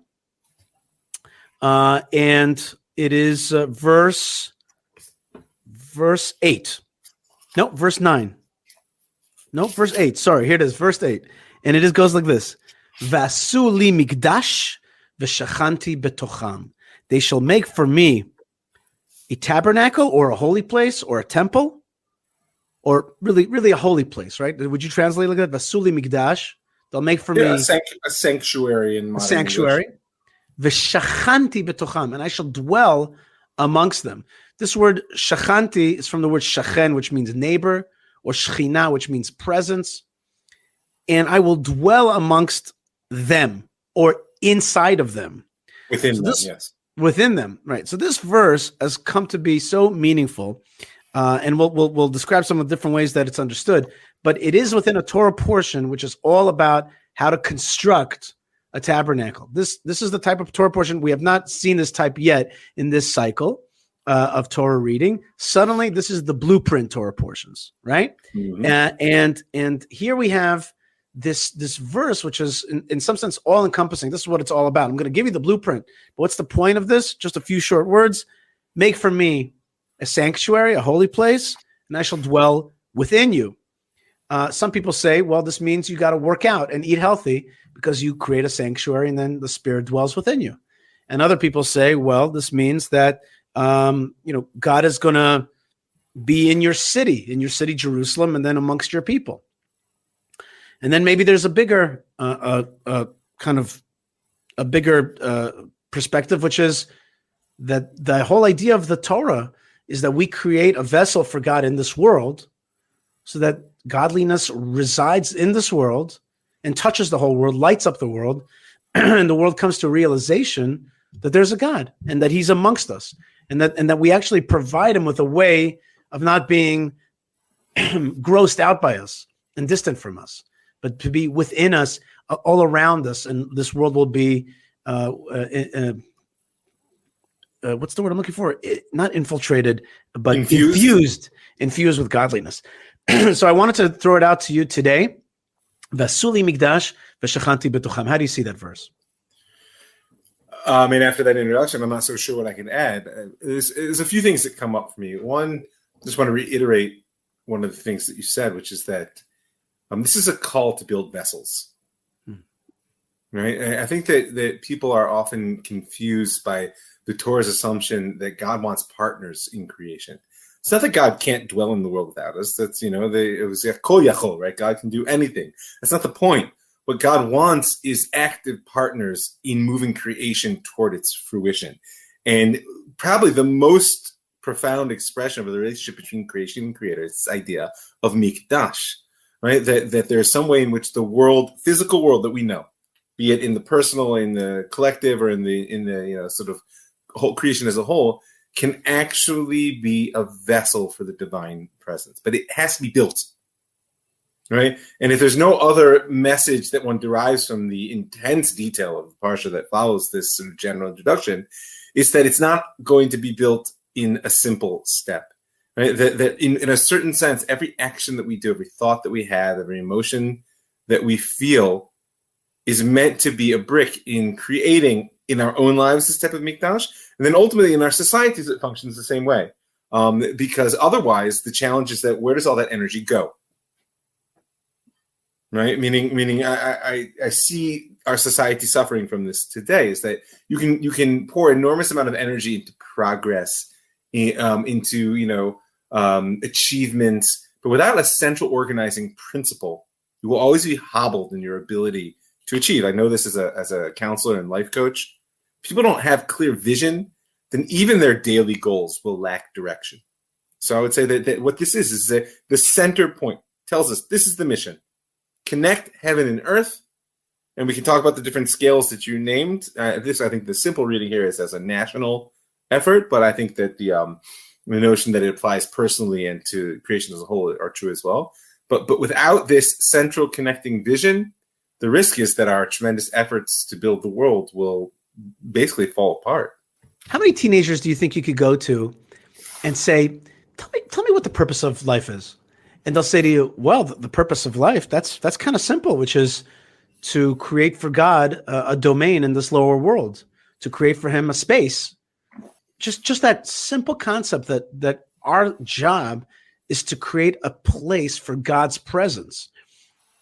and it is verse 8. No, verse 9. No, verse 8. Sorry, here it is, verse 8. And it goes like this. Vasu li mikdash v'shachanti betocham. They shall make for me a tabernacle or a holy place or a temple, or really a holy place, right? Would you translate like that? Vasuli Mikdash. They'll make for me a sanctuary in modern sanctuary. V'shachanti betocham, and I shall dwell amongst them. This word shachanti is from the word shachen, which means neighbor or Shekhinah, which means presence. And I will dwell amongst them or inside of them. Within them, yes. Within them, right. So this verse has come to be so meaningful, and we'll describe some of the different ways that it's understood, but it is within a Torah portion, which is all about how to construct a tabernacle. This is the type of Torah portion. We have not seen this type yet in this cycle of Torah reading. Suddenly, this is the blueprint Torah portions, right? Mm-hmm. And here we have this verse, which is in some sense all encompassing. This is what it's all about. I'm going to give you the blueprint, but what's the point of this? Just a few short words. Make for me a sanctuary, a holy place, and I shall dwell within you. Some people say, well, this means you got to work out and eat healthy because you create a sanctuary and then the Spirit dwells within you. And other people say, well, this means that God is going to be in your city, Jerusalem, and then amongst your people. And then maybe there's a bigger perspective, which is that the whole idea of the Torah is that we create a vessel for God in this world so that godliness resides in this world and touches the whole world, lights up the world, and the world comes to realization that there's a God and that he's amongst us, and that we actually provide him with a way of not being grossed out by us and distant from us, but to be within us, all around us, and this world will be what's the word I'm looking for? Not infiltrated, but infused with godliness. So I wanted to throw it out to you today. Vasuli migdash v'shachanti betucham. How do you see that verse? And after that introduction, I'm not so sure what I can add. There's a few things that come up for me. One, just want to reiterate one of the things that you said, which is that this is a call to build vessels. Right? I think that people are often confused by the Torah's assumption that God wants partners in creation. It's not that God can't dwell in the world without us. That's, it was kol yachol, right? God can do anything. That's not the point. What God wants is active partners in moving creation toward its fruition. And probably the most profound expression of the relationship between creation and creator is this idea of mikdash, right? That there's some way in which the world, physical world that we know, be it in the personal, in the collective, or in the sort of whole creation as a whole, can actually be a vessel for the divine presence. But it has to be built, right? And if there's no other message that one derives from the intense detail of the parsha that follows this sort of general introduction, is that it's not going to be built in a simple step, right? That in a certain sense, every action that we do, every thought that we have, every emotion that we feel is meant to be a brick in creating in our own lives this type of mikdash, and then ultimately in our societies it functions the same way. Because otherwise, the challenge is that where does all that energy go? Right? Meaning, I see our society suffering from this today. Is that you can pour enormous amount of energy into progress, into achievements, but without a central organizing principle, you will always be hobbled in your ability to achieve. I know this as a counselor and life coach. People don't have clear vision, then even their daily goals will lack direction. So I would say that what this is that the center point tells us this is the mission. Connect heaven and earth. And we can talk about the different scales that you named. I think the simple reading here is as a national effort, but I think that the notion that it applies personally and to creation as a whole are true as well. But without this central connecting vision, the risk is that our tremendous efforts to build the world will basically fall apart. How many teenagers do you think you could go to and say, tell me what the purpose of life is? And they'll say to you, well, the purpose of life, that's kind of simple, which is to create for God a domain in this lower world, to create for him a space. Just that simple concept that our job is to create a place for God's presence.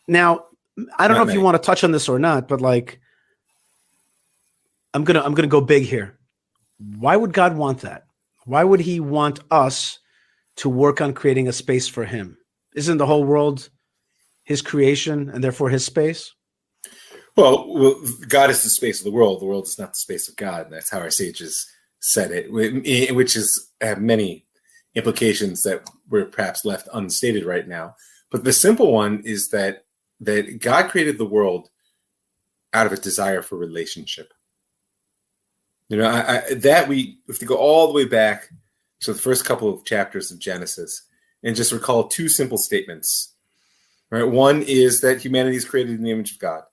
Now, I don't know if you want to touch on this or not, but I'm gonna go big here. Why would God want that? Why would he want us to work on creating a space for him? Isn't the whole world his creation and therefore his space? Well, God is the space of the world. The world is not the space of God. And that's how our sages said it, which is many implications that were perhaps left unstated right now. But the simple one is that God created the world out of a desire for relationship. We have to go all the way back to the first couple of chapters of Genesis and just recall two simple statements. Right? One is that humanity is created in the image of God.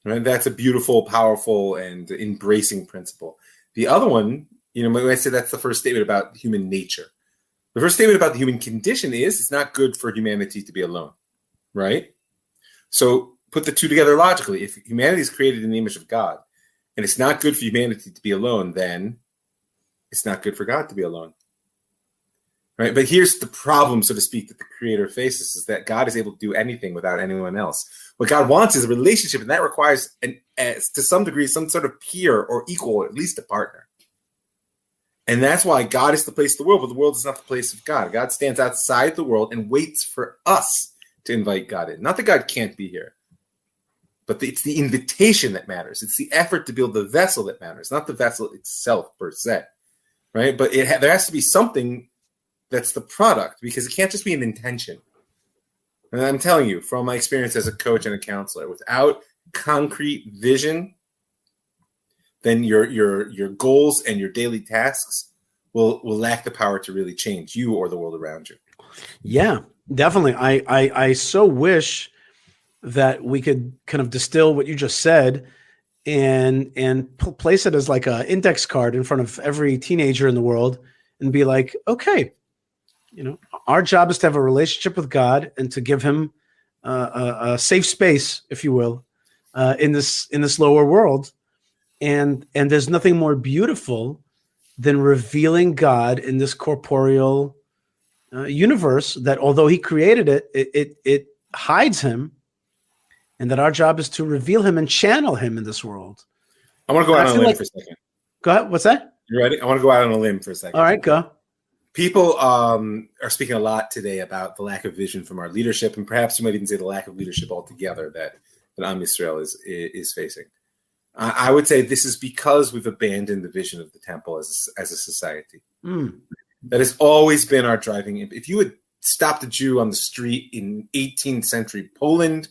Right? That's a beautiful, powerful, and embracing principle. The other one, when I say that's the first statement about human nature. The first statement about the human condition is it's not good for humanity to be alone, right? So put the two together logically. If humanity is created in the image of God, and it's not good for humanity to be alone, then it's not good for God to be alone, right? But here's the problem, so to speak, that the Creator faces, is that God is able to do anything without anyone else. What God wants is a relationship, and that requires, to some degree, some sort of peer or equal, or at least a partner. And that's why God is the place of the world, but the world is not the place of God. God stands outside the world and waits for us to invite God in. Not that God can't be here, but it's the invitation that matters. It's the effort to build the vessel that matters, not the vessel itself per se, right? But there has to be something that's the product, because it can't just be an intention. And I'm telling you, from my experience as a coach and a counselor, without concrete vision, then your goals and your daily tasks will lack the power to really change you or the world around you. Yeah, definitely. I so wish that we could kind of distill what you just said and place it as like an index card in front of every teenager in the world and be like, okay, our job is to have a relationship with God and to give him a safe space, if you will, in this lower world. And there's nothing more beautiful than revealing God in this corporeal universe that, although he created it, it hides him, and that our job is to reveal him and channel him in this world. I want to go out on a limb for a second. Go ahead. What's that? You ready? I want to go out on a limb for a second. All right, go. People are speaking a lot today about the lack of vision from our leadership, and perhaps you might even say the lack of leadership altogether that Am Yisrael is facing. I would say this is because we've abandoned the vision of the temple as a society. That has always been our driving. If you had stopped a Jew on the street in 18th century Poland,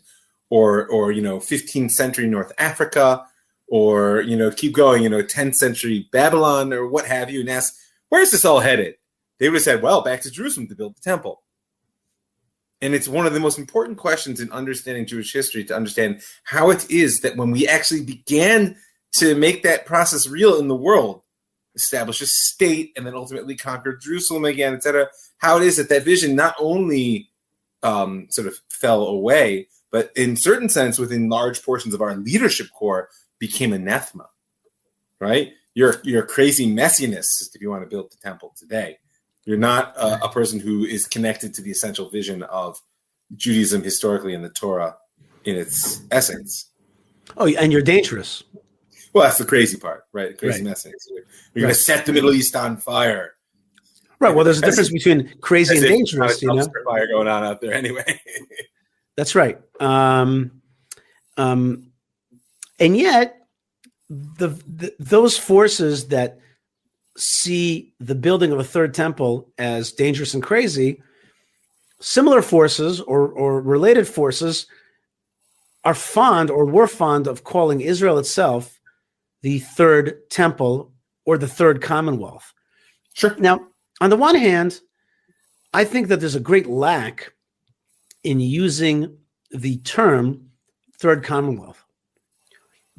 or 15th century North Africa, or keep going, 10th century Babylon, or what have you, and asked, where's this all headed? They would have said, well, back to Jerusalem to build the temple. And it's one of the most important questions in understanding Jewish history, to understand how it is that when we actually began to make that process real in the world, establish a state, and then ultimately conquer Jerusalem again, etc., how it is that vision not only sort of fell away, but in certain sense, within large portions of our leadership core, became anathema, right? You're crazy messianist if you want to build the temple today. You're not a person who is connected to the essential vision of Judaism historically and the Torah in its essence. Oh, and you're dangerous. Well, that's the crazy part, right? Crazy messianist. You're going to set the Middle East on fire. Right. Well, there's a difference between crazy and dangerous. Fire going on out there anyway. That's right. And yet, those forces that see the building of a third temple as dangerous and crazy, similar forces or related forces are fond or were fond of calling Israel itself the third temple or the third commonwealth. Sure. Now, on the one hand, I think that there's a great lack in using the term third commonwealth,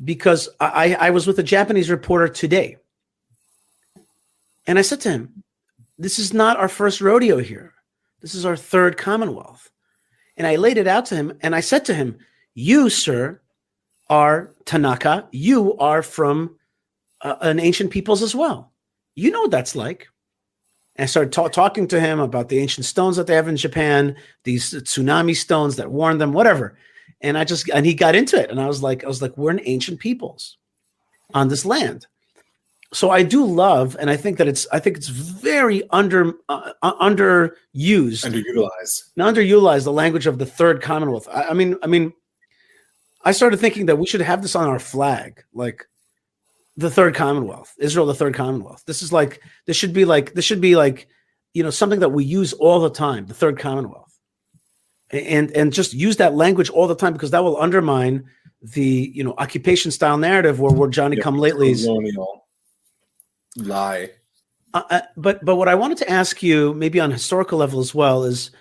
because I was with a Japanese reporter today, and I said to him, this is not our first rodeo here. This is our third commonwealth. And I laid it out to him, and I said to him, you, sir, are Tanaka. You are from an ancient peoples as well. You know what that's like. And I started talking to him about the ancient stones that they have in Japan, these tsunami stones that warn them, whatever. And he got into it. And I was like, we're an ancient peoples on this land. So I do love, and I think it's very underutilized the language of the third commonwealth. I mean, I started thinking that we should have this on our flag, like the third commonwealth, Israel, the third commonwealth. This should be like something that we use all the time, the Third Commonwealth, and just use that language all the time, because that will undermine the occupation style narrative where Johnny come latelys lie. But what I wanted to ask you, maybe on a historical level as well, is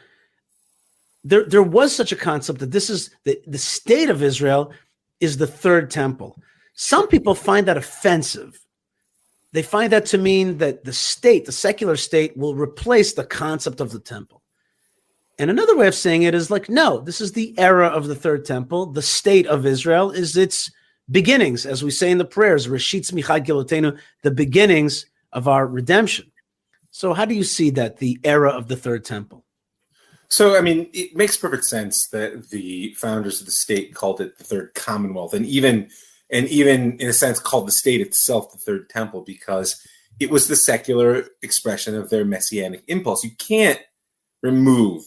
there was such a concept that this is the state of Israel is the third temple. Some people find that offensive. They find that to mean that the state, the secular state, will replace the concept of the temple. And another way of saying it is like, no, this is the era of the third temple. The state of Israel is its beginnings, as we say in the prayers, Reshit Tzmichas Gilotenu, the beginnings of our redemption. So how do you see that, the era of the third temple? So, I mean, it makes perfect sense that the founders of the state called it the Third Commonwealth, and even in a sense called the state itself the Third Temple, because it was the secular expression of their messianic impulse. You can't remove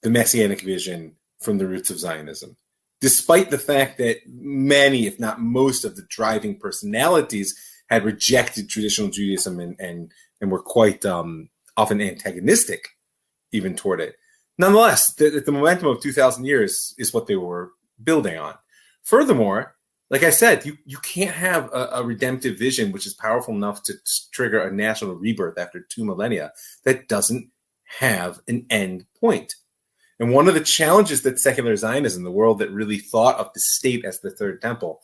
the messianic vision from the roots of Zionism, despite the fact that many, if not most, of the driving personalities had rejected traditional Judaism and were quite often antagonistic even toward it. Nonetheless, the momentum of 2,000 years is what they were building on. Furthermore, like I said, you can't have a redemptive vision which is powerful enough to trigger a national rebirth after 2 millennia that doesn't have an end point. And one of the challenges that secular Zionism, the world that really thought of the state as the third temple,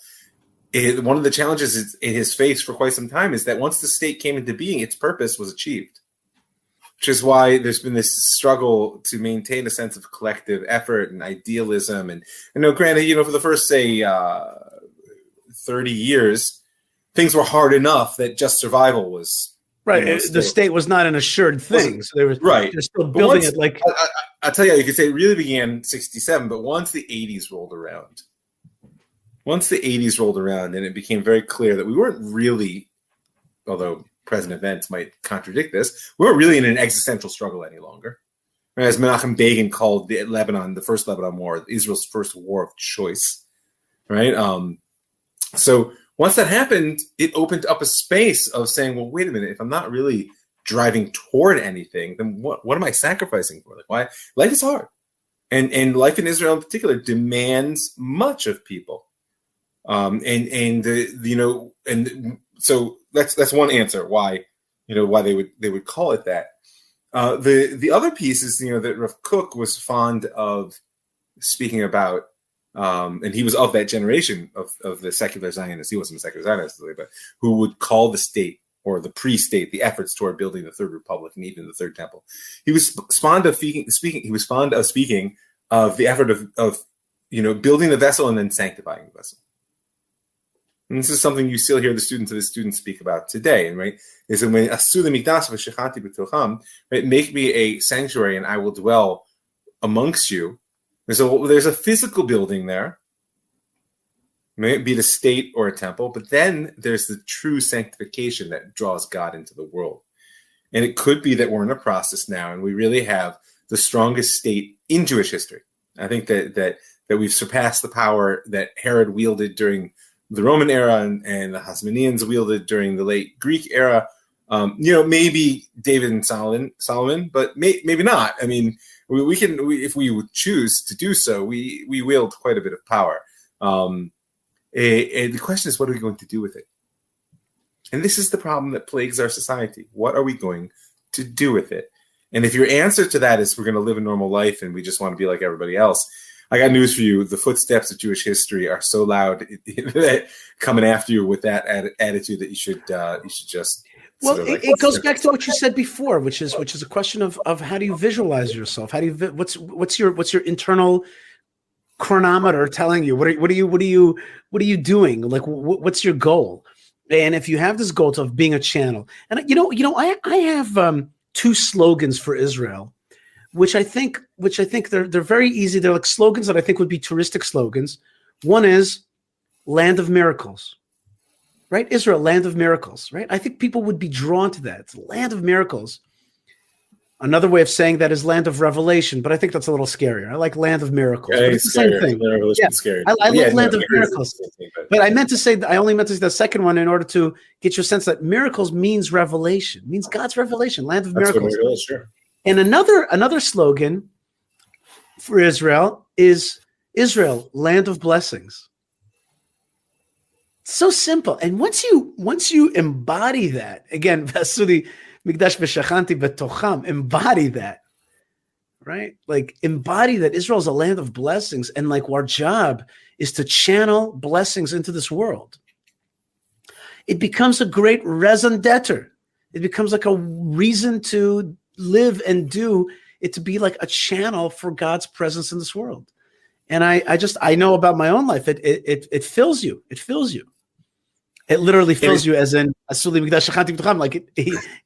one of the challenges it has faced for quite some time is that once the state came into being, its purpose was achieved. Which is why there's been this struggle to maintain a sense of collective effort and idealism. And granted, for the first, say, 30 years, things were hard enough that just survival was right. The state was not an assured thing, so they were right. They're still building it. Like I'll tell you could say it really began in '67, but once the '80s rolled around, and it became very clear that we weren't really, although present events might contradict this, we weren't really in an existential struggle any longer. As Menachem Begin called the first Lebanon War, Israel's first war of choice. Right. So once that happened, it opened up a space of saying, well, wait a minute, if I'm not really driving toward anything, then what am I sacrificing for? Like, why? Life is hard. And life in Israel in particular demands much of people. So that's one answer why they would call it that. The other piece is that Rav Kook was fond of speaking about, and he was of that generation of the secular Zionists. He wasn't a secular Zionist, but who would call the state or the pre-state the efforts toward building the Third Republic and even the Third Temple. He was fond of speaking. He was fond of speaking of the effort of building the vessel and then sanctifying the vessel. And this is something you still hear the students speak about today, and right is that when asu mikdash v'shechanti b'tocham, right, make me a sanctuary and I will dwell amongst you. There's a physical building there, may it be the state or a temple, but then there's the true sanctification that draws God into the world. And it could be that we're in a process now, and we really have the strongest state in Jewish history. I think that we've surpassed the power that Herod wielded during the Roman era and the Hasmoneans wielded during the late Greek era. Maybe David and Solomon, but maybe not. I mean, we can, if we would choose to do so, we wield quite a bit of power. And the question is, what are we going to do with it? And this is the problem that plagues our society. What are we going to do with it? And if your answer to that is we're going to live a normal life and we just want to be like everybody else, I got news for you. The footsteps of Jewish history are so loud that coming after you with that attitude that you should just. Well, it goes back to what you said before, which is a question of how do you visualize yourself? How do you what's your internal chronometer telling you? What are you doing? Like what's your goal? And if you have this goal of being a channel, and I have 2 slogans for Israel. Which I think they're very easy. They're like slogans that I think would be touristic slogans. One is land of miracles, right? Israel, land of miracles, right? I think people would be drawn to that. It's land of miracles. Another way of saying that is land of revelation, but I think that's a little scarier. I like land of miracles. But it's the same thing. Yeah. I love land of miracles. But I only meant to say the second one in order to get your sense that miracles means revelation, means God's revelation, land of miracles. Sure. And another slogan for Israel is Israel, land of blessings. So simple. And once you embody that, again, embody that, right? Like embody that Israel is a land of blessings, and like our job is to channel blessings into this world. It becomes a great raison d'etre. It becomes like a reason to live and do it, to be like a channel for God's presence in this world. And I know about my own life. It fills you. It fills you. It literally fills you, as in like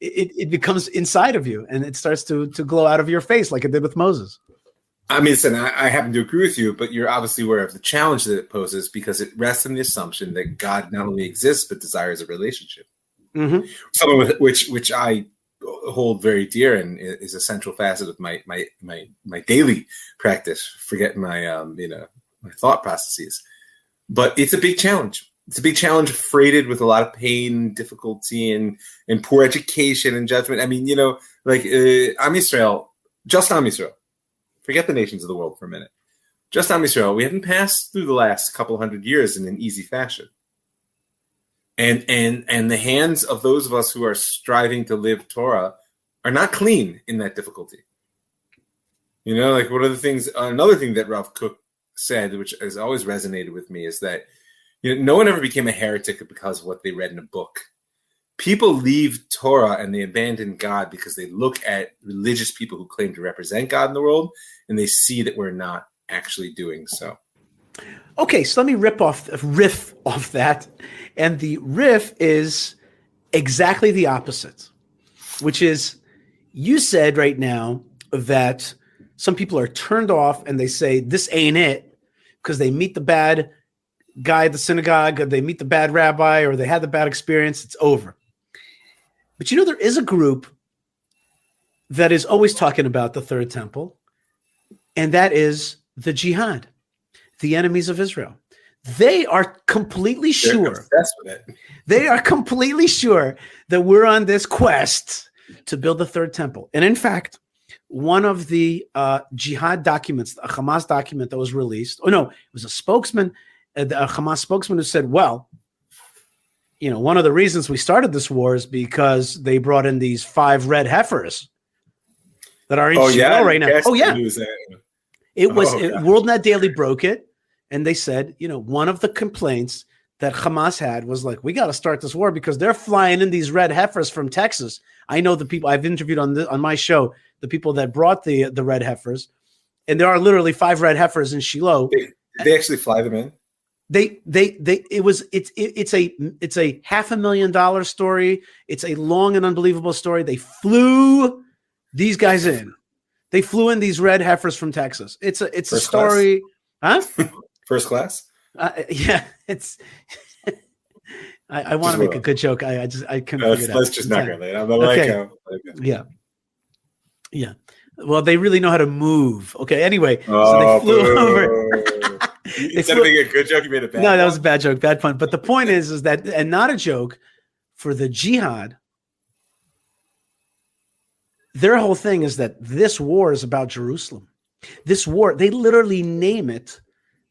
it becomes inside of you, and it starts to glow out of your face like it did with Moses. I mean, listen, I happen to agree with you, but you're obviously aware of the challenge that it poses, because it rests on the assumption that God not only exists but desires a relationship. Mm-hmm. Something with which I hold very dear and is a central facet of my daily practice. Forgetting my my thought processes, but it's a big challenge. It's a big challenge, freighted with a lot of pain, difficulty, and poor education and judgment. I mean, like Am Yisrael, just Am Yisrael. Forget the nations of the world for a minute. Just Am Yisrael, we haven't passed through the last couple hundred years in an easy fashion. And the hands of those of us who are striving to live Torah are not clean in that difficulty. Like another thing that Rav Kook said, which has always resonated with me, is that no one ever became a heretic because of what they read in a book. People leave Torah and they abandon God because they look at religious people who claim to represent God in the world, and they see that we're not actually doing so. Okay, so let me riff off that. And the riff is exactly the opposite, which is, you said right now that some people are turned off and they say, this ain't it, because they meet the bad guy at the synagogue, or they meet the bad rabbi, or they had the bad experience, it's over. But there is a group that is always talking about the third temple, and that is the jihad, the enemies of Israel. They are completely sure. They are completely sure that we're on this quest to build the third temple. And in fact, one of the jihad documents, a Hamas document that was released, it was a spokesman, a Hamas spokesman, who said, well, one of the reasons we started this war is because they brought in these 5 red heifers that are in Shiloh right now. WorldNet Daily broke it, and they said, one of the complaints that Hamas had was like, we got to start this war because they're flying in these red heifers from Texas. I know the people I've interviewed on my show, the people that brought the red heifers, and there are literally 5 red heifers in Shiloh. They actually fly them in. It's a $500,000 story. It's a long and unbelievable story. They flew these guys in. They flew in these red heifers from Texas. It's a story, huh? First class. Yeah, it's. I want to make a good joke. I couldn't figure it out. Let's just not go there. Okay. Yeah. Well, they really know how to move. Okay. Anyway, so they flew over. Instead of making a good joke, you made a bad. No, that was a bad joke, bad pun. But the point is that, and not a joke, for the jihad, their whole thing is that this war is about Jerusalem. This war, they literally name it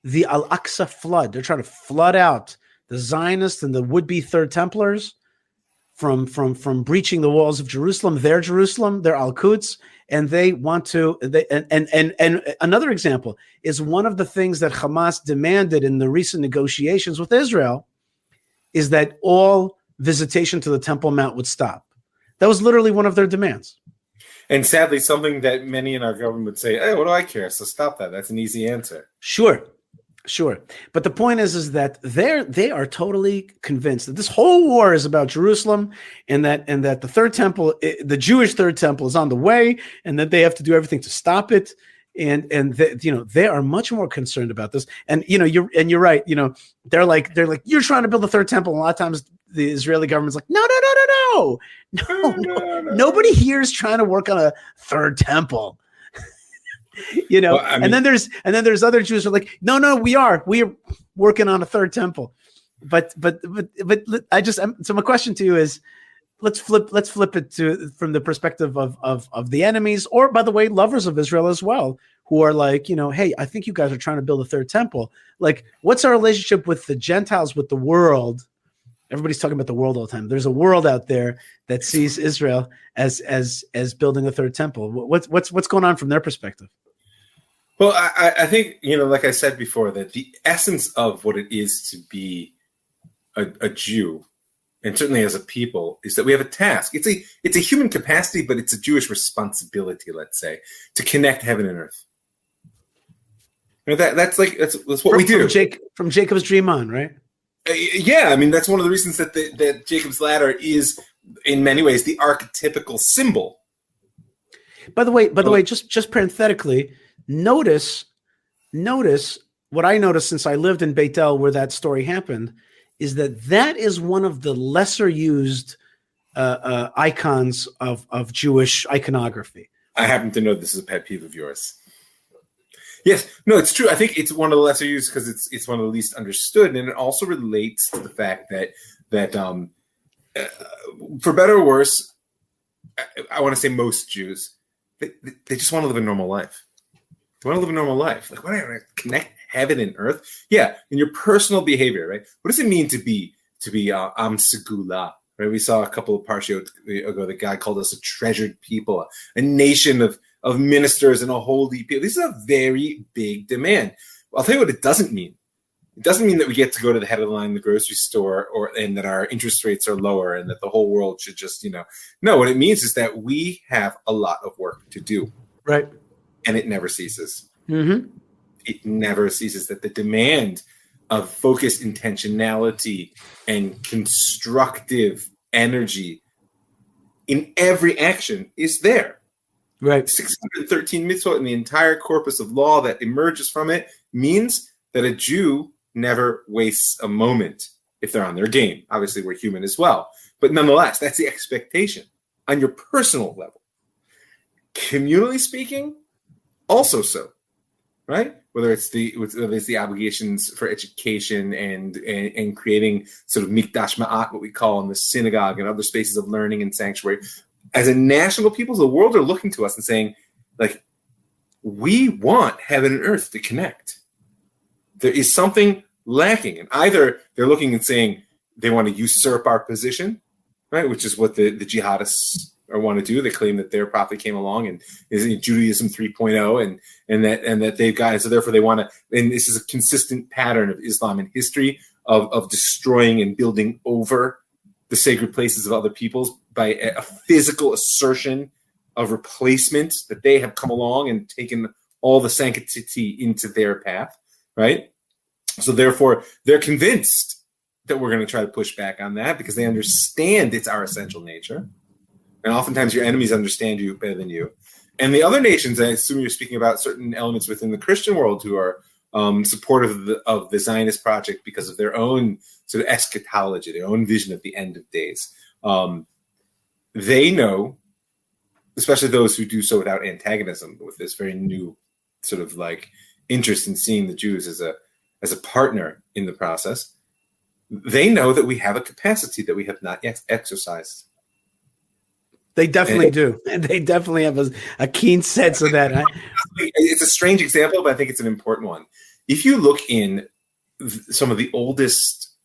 the Al-Aqsa flood. They're trying to flood out the Zionists and the would-be Third Templars from breaching the walls of Jerusalem, their Al-Quds, and they want to. And another example is one of the things that Hamas demanded in the recent negotiations with Israel is that all visitation to the Temple Mount would stop. That was literally one of their demands. And sadly, something that many in our government would say, hey, what do I care? So stop that. That's an easy answer. Sure. But the point is that they are totally convinced that this whole war is about Jerusalem, and that the third temple, the Jewish third temple, is on the way, and that they have to do everything to stop it. And they are much more concerned about this. And you're right. They're like you're trying to build a third temple. And a lot of times the Israeli government's like, no. Nobody here is trying to work on a third temple. Well, I mean, and then there's other Jews who are like, no, we are working on a third temple. But so my question to you is, let's flip it to from the perspective of the enemies, or by the way, lovers of Israel as well, who are like, hey, I think you guys are trying to build a third temple. Like, what's our relationship with the Gentiles, with the world? Everybody's talking about the world all the time. There's a world out there that sees Israel as building a third temple. What's going on from their perspective? Well, I think, like I said before, that the essence of what it is to be a Jew, and certainly as a people, is that we have a task. It's a human capacity, but it's a Jewish responsibility, let's say, to connect heaven and earth. That's what we do. From Jacob's dream on, right? Yeah, I mean, that's one of the reasons that Jacob's ladder is, in many ways, the archetypical symbol. By the way, just parenthetically, notice what I noticed since I lived in Beit El, where that story happened, is that is one of the lesser used icons of Jewish iconography. I happen to know this is a pet peeve of yours. Yes, no, it's true. I think it's one of the lesser used because it's one of the least understood, and it also relates to the fact that for better or worse, I want to say most Jews, they just want to live a normal life. They want to live a normal life. Like, whatever, connect heaven and earth. Yeah, in your personal behavior, right? What does it mean to be Am Segula? Right? We saw a couple of parshiot ago. The guy called us a treasured people, a nation of ministers and a holy people. This is a very big demand. Well, I'll tell you what it doesn't mean. It doesn't mean that we get to go to the head of the line in the grocery store, and that our interest rates are lower, and that the whole world should just, No, what it means is that we have a lot of work to do. Right. And it never ceases. Mm-hmm. It never ceases. That the demand of focused intentionality and constructive energy in every action is there. Right. 613 mitzvot and the entire corpus of law that emerges from it means that a Jew never wastes a moment if they're on their game. Obviously, we're human as well. But nonetheless, that's the expectation on your personal level. Communally speaking, also so, right? Whether it's the obligations for education and creating sort of mikdash ma'at, what we call in the synagogue and other spaces of learning and sanctuary. As a national people, the world are looking to us and saying, like, we want heaven and earth to connect. There is something lacking. And either they're looking and saying they want to usurp our position, right? Which is what the jihadists want to do. They claim that their prophet came along and is in Judaism 3.0 and that they've got it. So therefore they want to, and this is a consistent pattern of Islam in history of destroying and building over the sacred places of other peoples by a physical assertion of replacement, that they have come along and taken all the sanctity into their path, right? So therefore, they're convinced that we're going to try to push back on that because they understand it's our essential nature. And oftentimes your enemies understand you better than you. And the other nations, I assume you're speaking about certain elements within the Christian world who are supportive of the Zionist project because of their own sort of eschatology, their own vision of the end of days. They know, especially those who do so without antagonism, with this very new sort of like interest in seeing the Jews as a partner in the process, they know that we have a capacity that we have not yet exercised. They definitely do. And they definitely have a keen sense of that. It's a strange example, but I think it's an important one. If you look in some of the oldest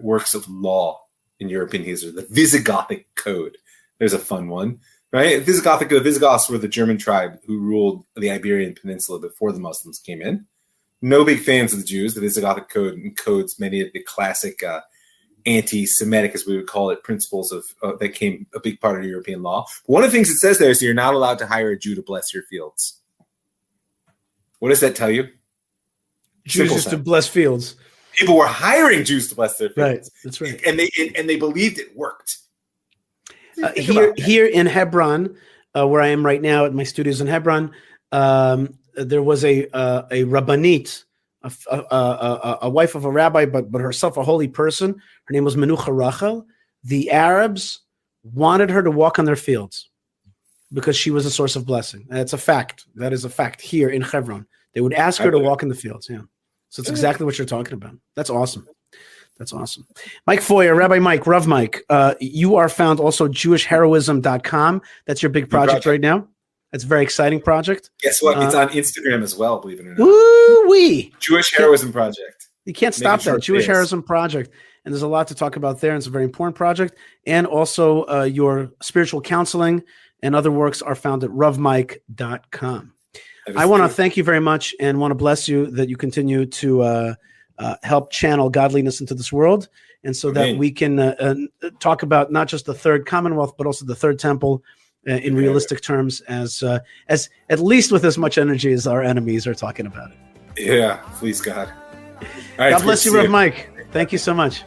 works of law in European history, the Visigothic Code, there's a fun one, right? Visigoths were the German tribe who ruled the Iberian Peninsula before the Muslims came in. No big fans of the Jews. The Visigothic Code encodes many of the classic anti-Semitic, as we would call it, principles of that came a big part of European law. But one of the things it says there is that you're not allowed to hire a Jew to bless your fields. What does that tell you? Jews just to bless fields. People were hiring Jews to bless their fields. Right, that's right. And they believed it worked. Here in Hebron, where I am right now at my studios in Hebron, there was a rabbanit a wife of a rabbi, but herself a holy person. Her name was Menucha Rachel. The Arabs wanted her to walk on their fields because she was a source of blessing. That's a fact. That is a fact here in Hebron. They would ask her to walk in the fields. Yeah. So it's exactly what you're talking about. That's awesome. That's awesome. Mike Feuer, Rabbi Mike, Rav Mike, you are found also jewishheroism.com. That's your big project right now. That's a very exciting project. Guess what? It's on Instagram as well, believe it or not. Woo-wee. Jewish Heroism Project. You can't stop that. Jewish Heroism Project. And there's a lot to talk about there. And it's a very important project. And also your spiritual counseling and other works are found at ravmike.com. I want to thank you very much and want to bless you that you continue to help channel godliness into this world. And so that we can talk about not just the third Commonwealth, but also the third temple in realistic terms as at least with as much energy as our enemies are talking about it. Yeah, please God. All right, God bless you, Rav Mike. Thank you so much.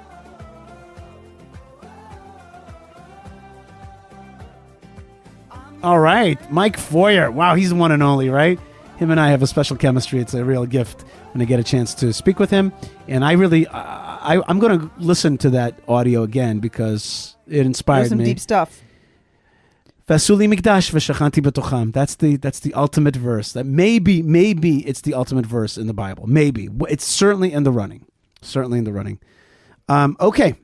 All right, Mike Feuer. Wow, he's the one and only, right? Him and I have a special chemistry. It's a real gift when I get a chance to speak with him. And I'm going to listen to that audio again because it inspired There's some me. deep stuff. Vasuli mikdash v'shachanti b'tocham. That's the ultimate verse. That maybe it's the ultimate verse in the Bible. Maybe it's certainly in the running. Certainly in the running. Okay,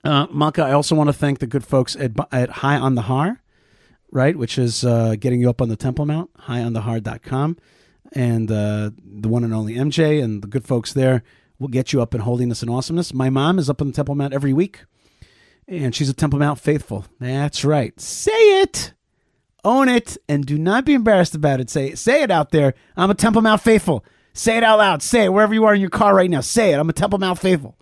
Malkah. I also want to thank the good folks at High on the Har, right? Which is getting you up on the Temple Mount. HighOnTheHar.com, and the one and only MJ and the good folks there will get you up in holiness and awesomeness. My mom is up on the Temple Mount every week. And she's a Temple Mount faithful. That's right. Say it. Own it. And do not be embarrassed about it. Say it out there. I'm a Temple Mount faithful. Say it out loud. Say it wherever you are in your car right now. Say it. I'm a Temple Mount faithful.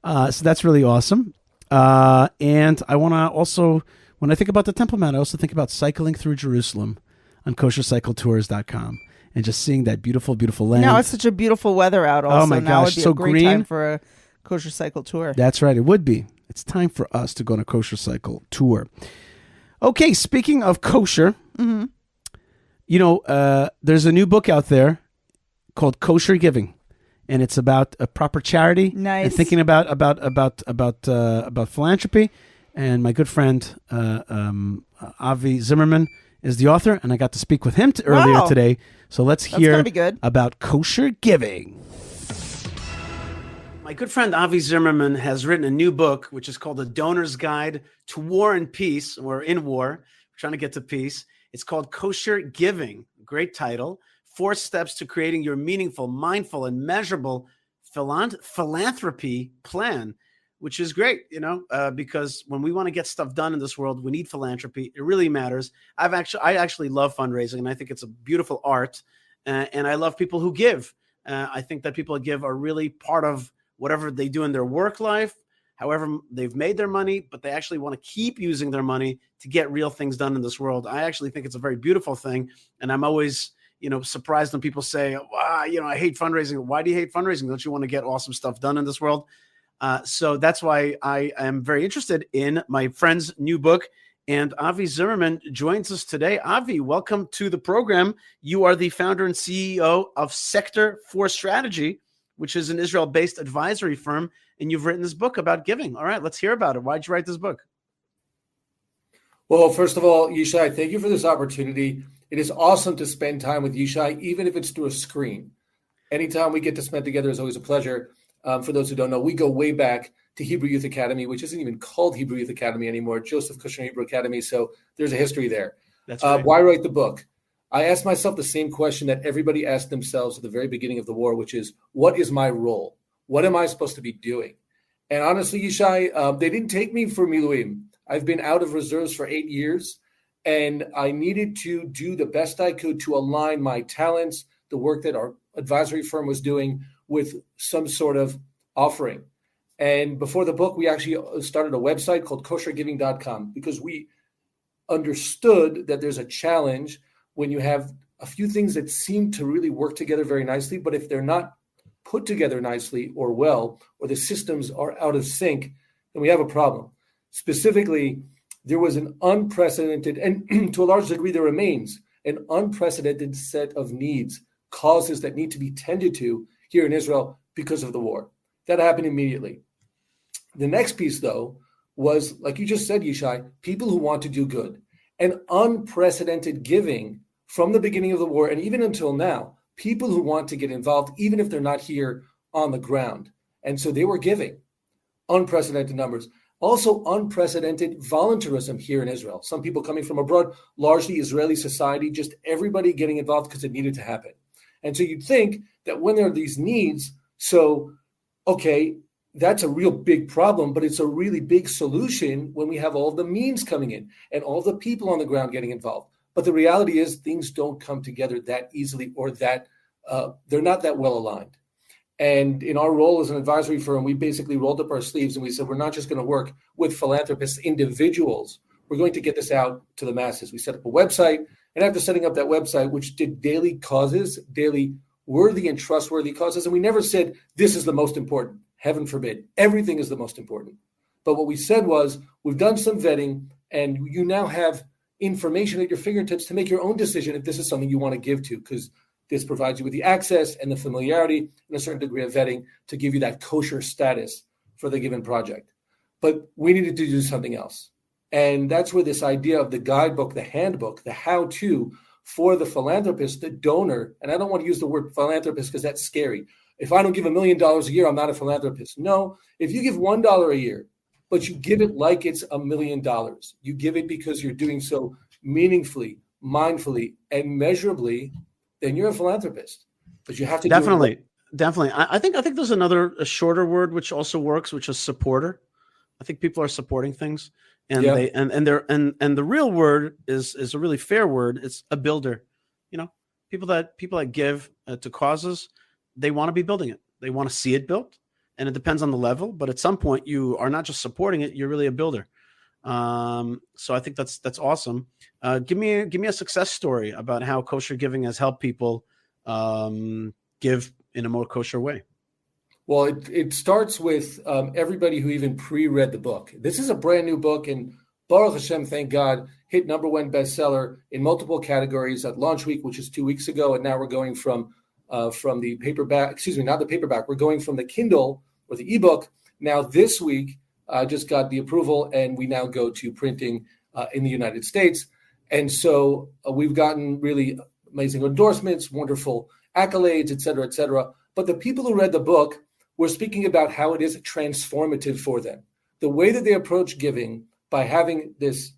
So that's really awesome. And I want to also, when I think about the Temple Mount, I also think about cycling through Jerusalem on koshercycletours.com and just seeing that beautiful, beautiful land. Now it's such a beautiful weather out also. Oh my now gosh, would be so a great green. time for a kosher cycle tour. That's right. It would be. It's time for us to go on a kosher cycle tour. Okay, speaking of kosher, there's a new book out there called Kosher Giving, and it's about a proper charity and thinking about philanthropy. And my good friend Avi Zimmerman is the author, and I got to speak with him earlier today. So let's hear about Kosher Giving. My good friend Avi Zimmerman has written a new book, which is called The Donor's Guide to War and Peace. We're in war. We're trying to get to peace. It's called Kosher Giving. Great title. 4 steps to creating your meaningful, mindful, and measurable philanthropy plan, which is great, because when we want to get stuff done in this world, we need philanthropy. It really matters. I actually love fundraising, and I think it's a beautiful art. And I love people who give. I think that people who give are really part of whatever they do in their work life, however they've made their money, but they actually want to keep using their money to get real things done in this world. I actually think it's a very beautiful thing. And I'm always, surprised when people say, I hate fundraising. Why do you hate fundraising? Don't you want to get awesome stuff done in this world? So that's why I am very interested in my friend's new book. And Avi Zimmerman joins us today. Avi, welcome to the program. You are the founder and CEO of Sector 4 Strategy, which is an Israel-based advisory firm, and you've written this book about giving. All right, let's hear about it. Why'd you write this book? Well, first of all, Yishai, thank you for this opportunity. It is awesome to spend time with Yishai, even if it's through a screen. Anytime we get to spend together is always a pleasure. For those who don't know, we go way back to Hebrew Youth Academy, which isn't even called Hebrew Youth Academy anymore, Joseph Kushner Hebrew Academy. So there's a history there. That's right. Why write the book? I asked myself the same question that everybody asked themselves at the very beginning of the war, which is, what is my role? What am I supposed to be doing? And honestly, Yishai, they didn't take me for Miluim. I've been out of reserves for 8 years, and I needed to do the best I could to align my talents, the work that our advisory firm was doing, with some sort of offering. And before the book, we actually started a website called koshergiving.com because we understood that there's a challenge when you have a few things that seem to really work together very nicely, but if they're not put together nicely or well, or the systems are out of sync, then we have a problem. Specifically, there was an unprecedented, and to a large degree there remains, an unprecedented set of needs causes that need to be tended to here in Israel because of the war. That happened immediately. The next piece, though, was, like you just said, Yishai, people who want to do good. And unprecedented giving from the beginning of the war and even until now, people who want to get involved, even if they're not here on the ground. And so they were giving unprecedented numbers. Also unprecedented voluntarism here in Israel. Some people coming from abroad, largely Israeli society, just everybody getting involved because it needed to happen. And so you'd think that when there are these needs, okay, that's a real big problem, but it's a really big solution when we have all the means coming in and all the people on the ground getting involved. But the reality is things don't come together that easily, or that they're not that well aligned. And in our role as an advisory firm, we basically rolled up our sleeves and we said, we're not just going to work with philanthropists, individuals. We're going to get this out to the masses. We set up a website, and after setting up that website, which did daily causes, daily worthy and trustworthy causes, and we never said this is the most important. Heaven forbid. Everything is the most important. But what we said was, we've done some vetting, and you now have information at your fingertips to make your own decision if this is something you want to give to, because this provides you with the access and the familiarity and a certain degree of vetting to give you that kosher status for the given project. But we needed to do something else. And that's where this idea of the guidebook, the handbook, the how-to for the philanthropist, the donor, and I don't want to use the word philanthropist because that's scary. If I don't give $1 million a year, I'm not a philanthropist. No, if you give $1 a year, but you give it like it's $1 million, you give it because you're doing so meaningfully, mindfully, and measurably, then you're a philanthropist. But you have to definitely. I think there's a shorter word which also works, which is supporter. I think people are supporting things, and the real word is a really fair word. It's a builder. People that give to causes, they want to be building it. They want to see it built, and it depends on the level. But at some point, you are not just supporting it; you're really a builder. So I think that's awesome. Give me a success story about how kosher giving has helped people give in a more kosher way. Well, it starts with everybody who even pre-read the book. This is a brand new book, and Baruch Hashem, thank God, hit #1 bestseller in multiple categories at launch week, which is 2 weeks ago, and now we're going from the paperback. Excuse me, not the paperback. We're going from the Kindle or the ebook. Now this week, I just got the approval, and we now go to printing in the United States. And so we've gotten really amazing endorsements, wonderful accolades, et cetera, et cetera. But the people who read the book were speaking about how it is transformative for them. The way that they approach giving by having this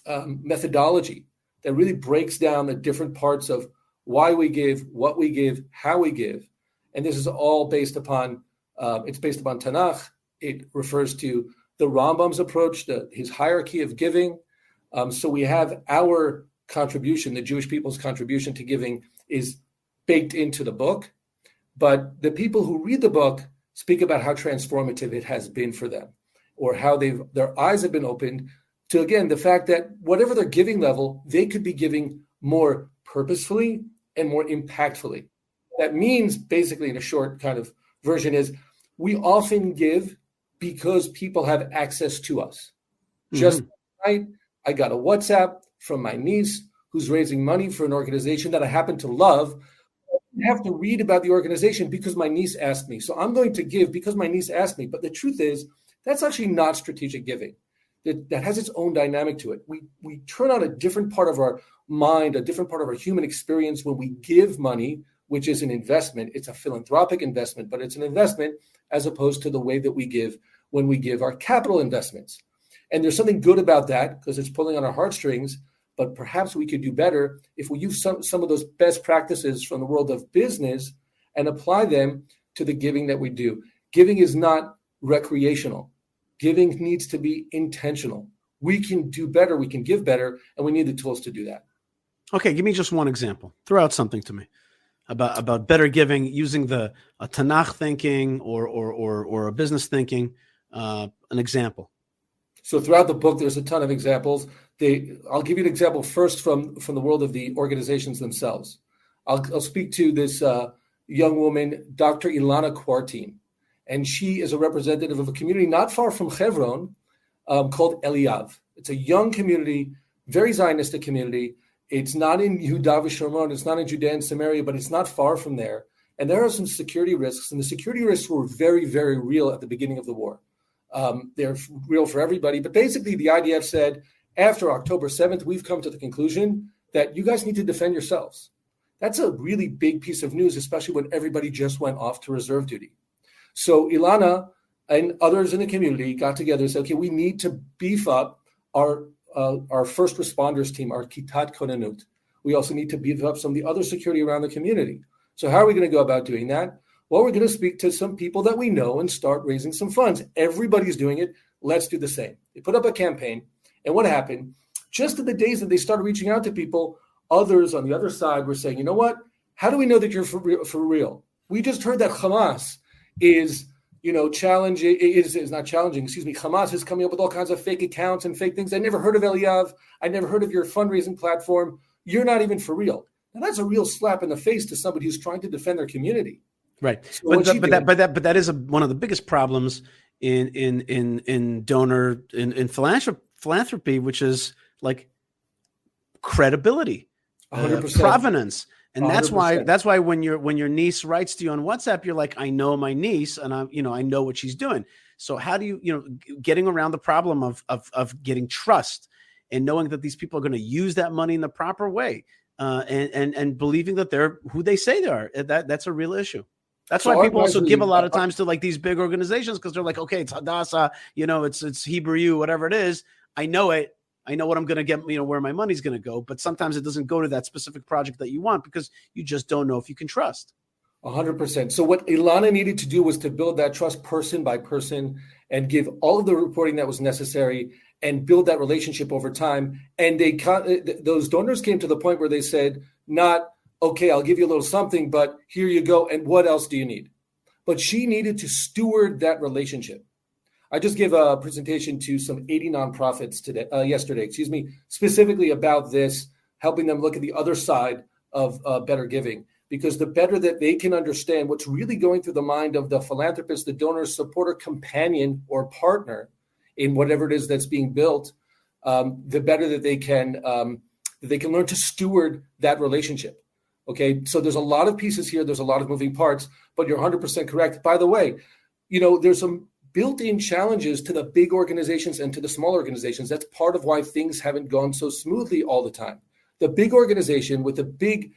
methodology that really breaks down the different parts of why we give, what we give, how we give. And this is all based upon, it's based upon Tanakh. It refers to the Rambam's approach, his hierarchy of giving. So we have our contribution, the Jewish people's contribution to giving is baked into the book. But the people who read the book speak about how transformative it has been for them, or how their eyes have been opened to, again, the fact that whatever their giving level, they could be giving more purposefully and more impactfully. That means, basically, in a short kind of version, is we often give because people have access to us. Mm-hmm. Just tonight, I got a WhatsApp from my niece who's raising money for an organization that I happen to love. I have to read about the organization because my niece asked me. So I'm going to give because my niece asked me. But the truth is, that's actually not strategic giving. That has its own dynamic to it. We turn on a different part of our mind, a different part of our human experience when we give money, which is an investment. It's a philanthropic investment, but it's an investment as opposed to the way that we give when we give our capital investments. And there's something good about that because it's pulling on our heartstrings, but perhaps we could do better if we use some of those best practices from the world of business and apply them to the giving that we do. Giving is not recreational. Giving needs to be intentional. We can do better, we can give better, and we need the tools to do that. Okay, give me just one example. Throw out something to me about better giving using a Tanakh thinking or a business thinking, an example. So throughout the book, there's a ton of examples. I'll give you an example first from the world of the organizations themselves. I'll speak to this young woman, Dr. Ilana Quartine, and she is a representative of a community not far from Hebron called Eliav. It's a young community, very Zionistic community. It's not in Yehuda v'Shomron. It's not in Judea and Samaria, but it's not far from there. And there are some security risks, and the security risks were very, very real at the beginning of the war. They're real for everybody. But basically, the IDF said, after October 7th, we've come to the conclusion that you guys need to defend yourselves. That's a really big piece of news, especially when everybody just went off to reserve duty. So Ilana and others in the community got together and said, okay, we need to beef up our first responders team, our Kitat Konanut. We also need to beef up some of the other security around the community. So how are we going to go about doing that? Well, we're going to speak to some people that we know and start raising some funds. Everybody's doing it. Let's do the same. They put up a campaign. And what happened? Just in the days that they started reaching out to people, others on the other side were saying, you know what? How do we know that you're for real? We just heard that Hamas is, challenging. Is not challenging. Hamas is coming up with all kinds of fake accounts and fake things. I never heard of Eliyav. I never heard of your fundraising platform. You're not even for real. Now that's a real slap in the face to somebody who's trying to defend their community. Right. So but that is one of the biggest problems in donor in philanthropy, which is like credibility, 100%. provenance. And 100%. that's why when your niece writes to you on WhatsApp, you're like, I know my niece and I know what she's doing. So how do you getting around the problem of getting trust and knowing that these people are going to use that money in the proper way, and believing that they're who they say they are. That's a real issue. That's why people also give a lot of times to like these big organizations, because they're like, okay, it's Hadassah, it's Hebrew, whatever it is. I know it. I know what I'm going to get, where my money's going to go. But sometimes it doesn't go to that specific project that you want because you just don't know if you can trust. 100%. So what Ilana needed to do was to build that trust person by person and give all of the reporting that was necessary and build that relationship over time. And those donors came to the point where they said, not, okay, I'll give you a little something, but here you go. And what else do you need? But she needed to steward that relationship. I just gave a presentation to some 80 nonprofits yesterday, specifically about this, helping them look at the other side of better giving, because the better that they can understand what's really going through the mind of the philanthropist, the donor, supporter, companion, or partner in whatever it is that's being built, the better that they can learn to steward that relationship. Okay, so there's a lot of pieces here. There's a lot of moving parts, but you're 100% correct. By the way, there's some built-in challenges to the big organizations and to the small organizations. That's part of why things haven't gone so smoothly all the time. The big organization with a big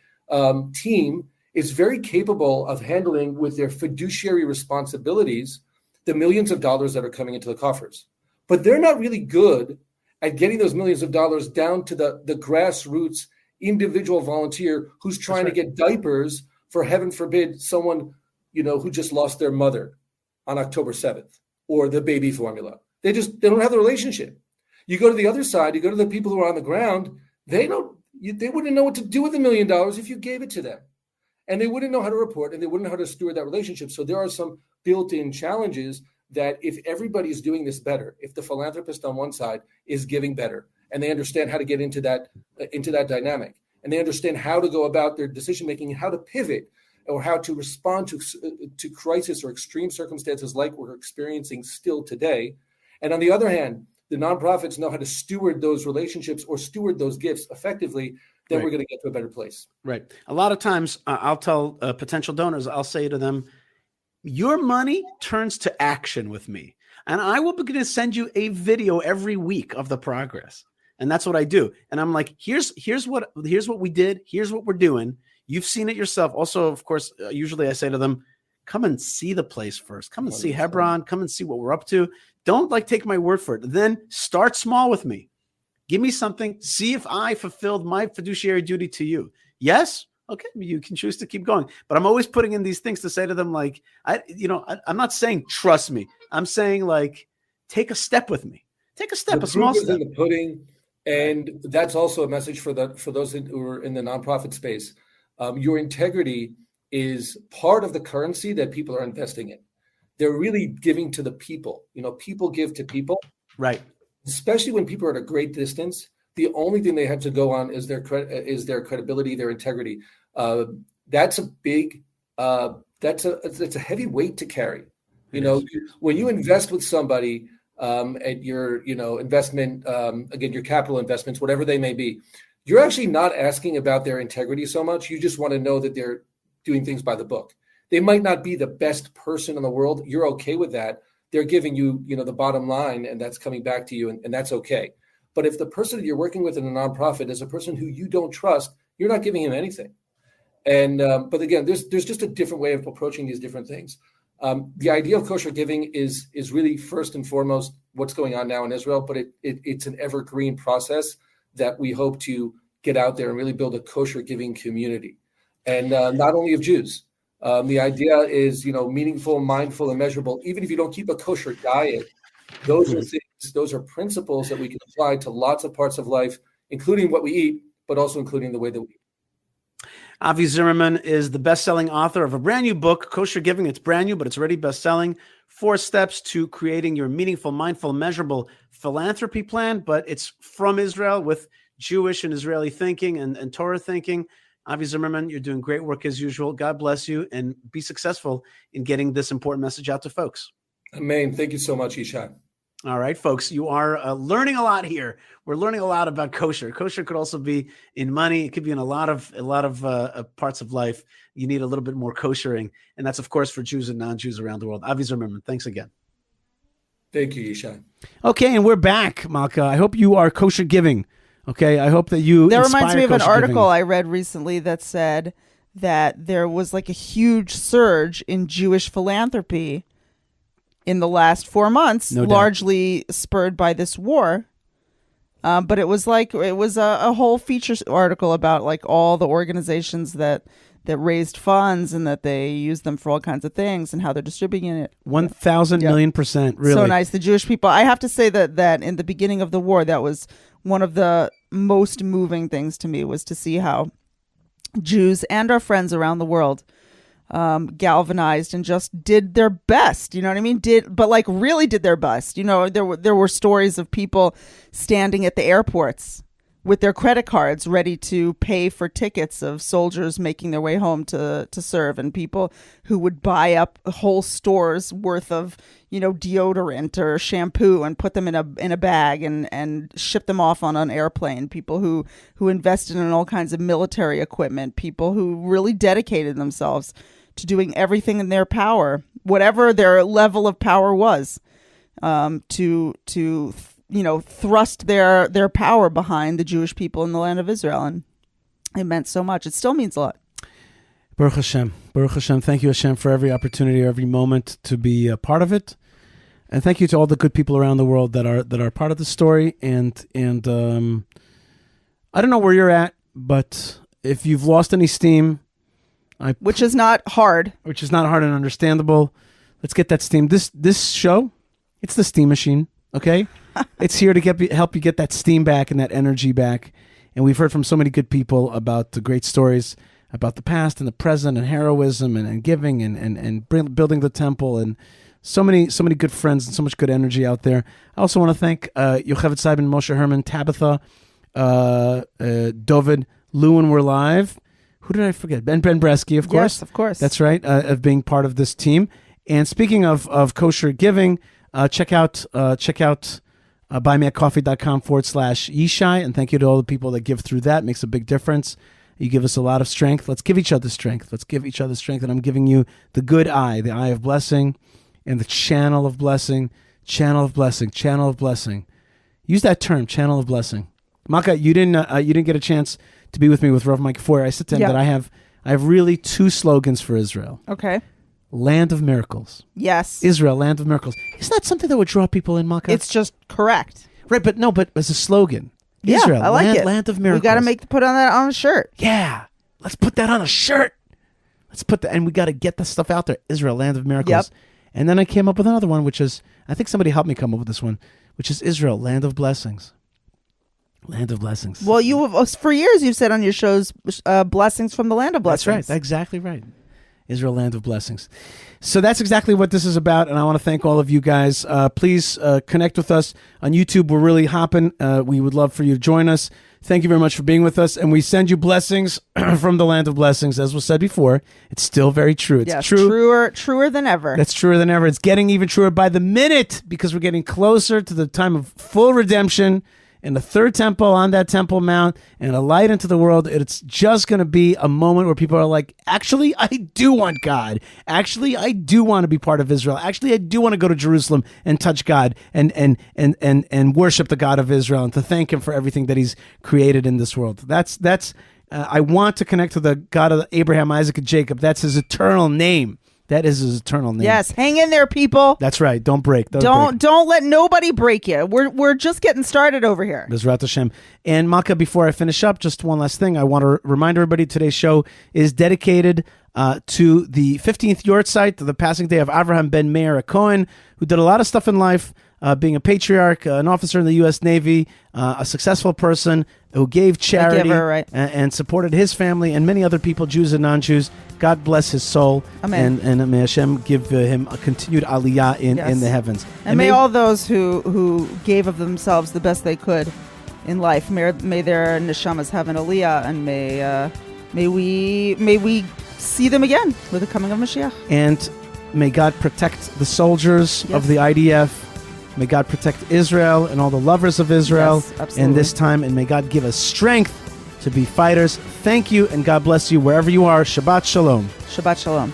team is very capable of handling with their fiduciary responsibilities the millions of dollars that are coming into the coffers. But they're not really good at getting those millions of dollars down to the grassroots individual volunteer who's trying to get diapers for, heaven forbid, someone who just lost their mother on October 7th. Or the baby formula. They don't have the relationship. You go to the other side, you go to the people who are on the ground, they wouldn't know what to do with $1 million if you gave it to them. And they wouldn't know how to report, and they wouldn't know how to steward that relationship. So there are some built-in challenges that if everybody is doing this better, if the philanthropist on one side is giving better, and they understand how to get into that dynamic, and they understand how to go about their decision-making and how to pivot, or how to respond to crisis or extreme circumstances like we're experiencing still today. And on the other hand, the nonprofits know how to steward those relationships or steward those gifts effectively, then we're going to get to a better place. Right. A lot of times I'll tell potential donors, I'll say to them, your money turns to action with me. And I will begin to send you a video every week of the progress. And that's what I do. And I'm like, here's what we did. Here's what we're doing. You've seen it yourself. Also, of course, usually I say to them, come and see the place first. Come and see Hebron. Come and see what we're up to. Don't take my word for it. Then start small with me. Give me something. See if I fulfilled my fiduciary duty to you. Yes? Okay, you can choose to keep going. But I'm always putting in these things to say to them, I'm not saying trust me. I'm saying take a step with me. Take a step, a small step. In the pudding, and that's also a message for those who are in the nonprofit space. Your integrity is part of the currency that people are investing in. They're really giving to the people. People give to people. Right. Especially when people are at a great distance. The only thing they have to go on is their credibility, their integrity. That's a big, it's a heavy weight to carry. When you invest with somebody at your, investment, again, your capital investments, whatever they may be, you're actually not asking about their integrity so much. You just want to know that they're doing things by the book. They might not be the best person in the world. You're okay with that. They're giving you, the bottom line, and that's coming back to you, and that's okay. But if the person that you're working with in a nonprofit is a person who you don't trust, you're not giving him anything. And but again, there's just a different way of approaching these different things. The idea of kosher giving is really first and foremost what's going on now in Israel, but it's an evergreen process that we hope to get out there and really build a kosher giving community, and not only of Jews. The idea is, meaningful, mindful, and measurable. Even if you don't keep a kosher diet, those are things, those are principles that we can apply to lots of parts of life, including what we eat, but also including the way that we eat. Avi Zimmerman is the best-selling author of a brand new book, Kosher Giving. It's brand new, but it's already best-selling. 4 steps to creating your meaningful, mindful, measurable philanthropy plan, but it's from Israel with Jewish and Israeli thinking and Torah thinking. Avi Zimmerman, you're doing great work as usual. God bless you, and be successful in getting this important message out to folks. Amen. Thank you so much, Yishai. All right, folks, you are learning a lot here. We're learning a lot about kosher. Kosher could also be in money. It could be in a lot of parts of life. You need a little bit more koshering, and that's, of course, for Jews and non-Jews around the world. Avi Zimmerman, thanks again. Thank you, Yishai. Okay, and we're back, Malkah. I hope you are kosher giving. Okay, I hope that you. That reminds me of an article giving. I read recently that said that there was like a huge surge in Jewish philanthropy in the last 4 months, largely spurred by this war. But it was a whole feature article about like all the organizations that raised funds and that they used them for all kinds of things and how they're distributing it. 1,000 million %. Really. So nice. The Jewish people. I have to say that in the beginning of the war, that was one of the most moving things to me, was to see how Jews and our friends around the world galvanized and just did their best. You know what I mean? Really did their best. There were stories of people standing at the airports with their credit cards ready to pay for tickets of soldiers making their way home to serve, and people who would buy up whole stores worth of deodorant or shampoo and put them in a bag and ship them off on an airplane. People who invested in all kinds of military equipment. People who really dedicated themselves to doing everything in their power, whatever their level of power was, to thrust their power behind the Jewish people in the land of Israel. And it meant so much. It still means a lot. Baruch Hashem. Baruch Hashem. Thank you, Hashem, for every opportunity, every moment to be a part of it. And thank you to all the good people around the world that are part of the story. And I don't know where you're at, but if you've lost any steam, which is not hard and understandable, let's get that steam. This show, it's the steam machine. Okay, it's here to help you get that steam back and that energy back. And we've heard from so many good people about the great stories about the past and the present and heroism and giving and building the temple, and so many good friends and so much good energy out there. I also want to thank Yocheved Simon, Moshe Herman, Tabitha, David, Lou, and we're live. Who did I forget? Ben Bresky, of course. Yes, of course. That's right, of being part of this team. And speaking of kosher giving, check out buymeacoffee.com/Yishai, and thank you to all the people that give through that. It makes a big difference. You give us a lot of strength. Let's give each other strength. And I'm giving you the good eye, the eye of blessing, and the channel of blessing. Use that term, channel of blessing. Malkah, you didn't get a chance to be with me with Rav Mike Feuer. I said to him that I have really 2 slogans for Israel. Okay. Land of miracles. Yes. Israel, land of miracles. Isn't that something that would draw people in, Malkah? It's just correct. Right, but as a slogan. Yeah, Israel, I like it. Land of miracles. We got to put on that on a shirt. Yeah. Let's put that on a shirt. And we got to get the stuff out there. Israel, land of miracles. Yep. And then I came up with another one, which is, I think somebody helped me come up with this one, which is Israel, land of blessings. Land of blessings. Well, for years you've said on your shows, blessings from the land of blessings. That's right. That's exactly right. Israel, land of blessings. So that's exactly what this is about, and I want to thank all of you guys. Please connect with us on YouTube. We're really hopping. We would love for you to join us. Thank you very much for being with us, and we send you blessings from the land of blessings. As was said before, it's still very true. It's truer than ever. That's truer than ever. It's getting even truer by the minute because we're getting closer to the time of full redemption. and a third temple on that Temple Mount and a light into the world. It's just going to be a moment where people are like, actually, I do want God. Actually, I do want to be part of Israel. Actually, I do want to go to Jerusalem and touch God and worship the God of Israel and to thank him for everything that he's created in this world. I want to connect to the God of Abraham, Isaac, and Jacob. That's his eternal name. That is his eternal name. Yes, hang in there, people. That's right. Don't break. Don't let nobody break you. We're just getting started over here. Bezrat Hashem. And Malkah, before I finish up, just one last thing. I want to remind everybody today's show is dedicated to the 15th Yortzeit, to the passing day of Abraham Ben HaKohen, who did a lot of stuff in life, being a patriarch, an officer in the U.S. Navy, a successful person who gave charity and supported his family and many other people, Jews and non-Jews. God bless his soul. Amen. And may Hashem give him a continued aliyah in the heavens. And may all those who gave of themselves the best they could in life, may their neshamas have an aliyah, and may we see them again with the coming of Mashiach. And may God protect the soldiers of the IDF. May God protect Israel and all the lovers of Israel in this time. And may God give us strength to be fighters. Thank you, and God bless you wherever you are. Shabbat Shalom. Shabbat Shalom.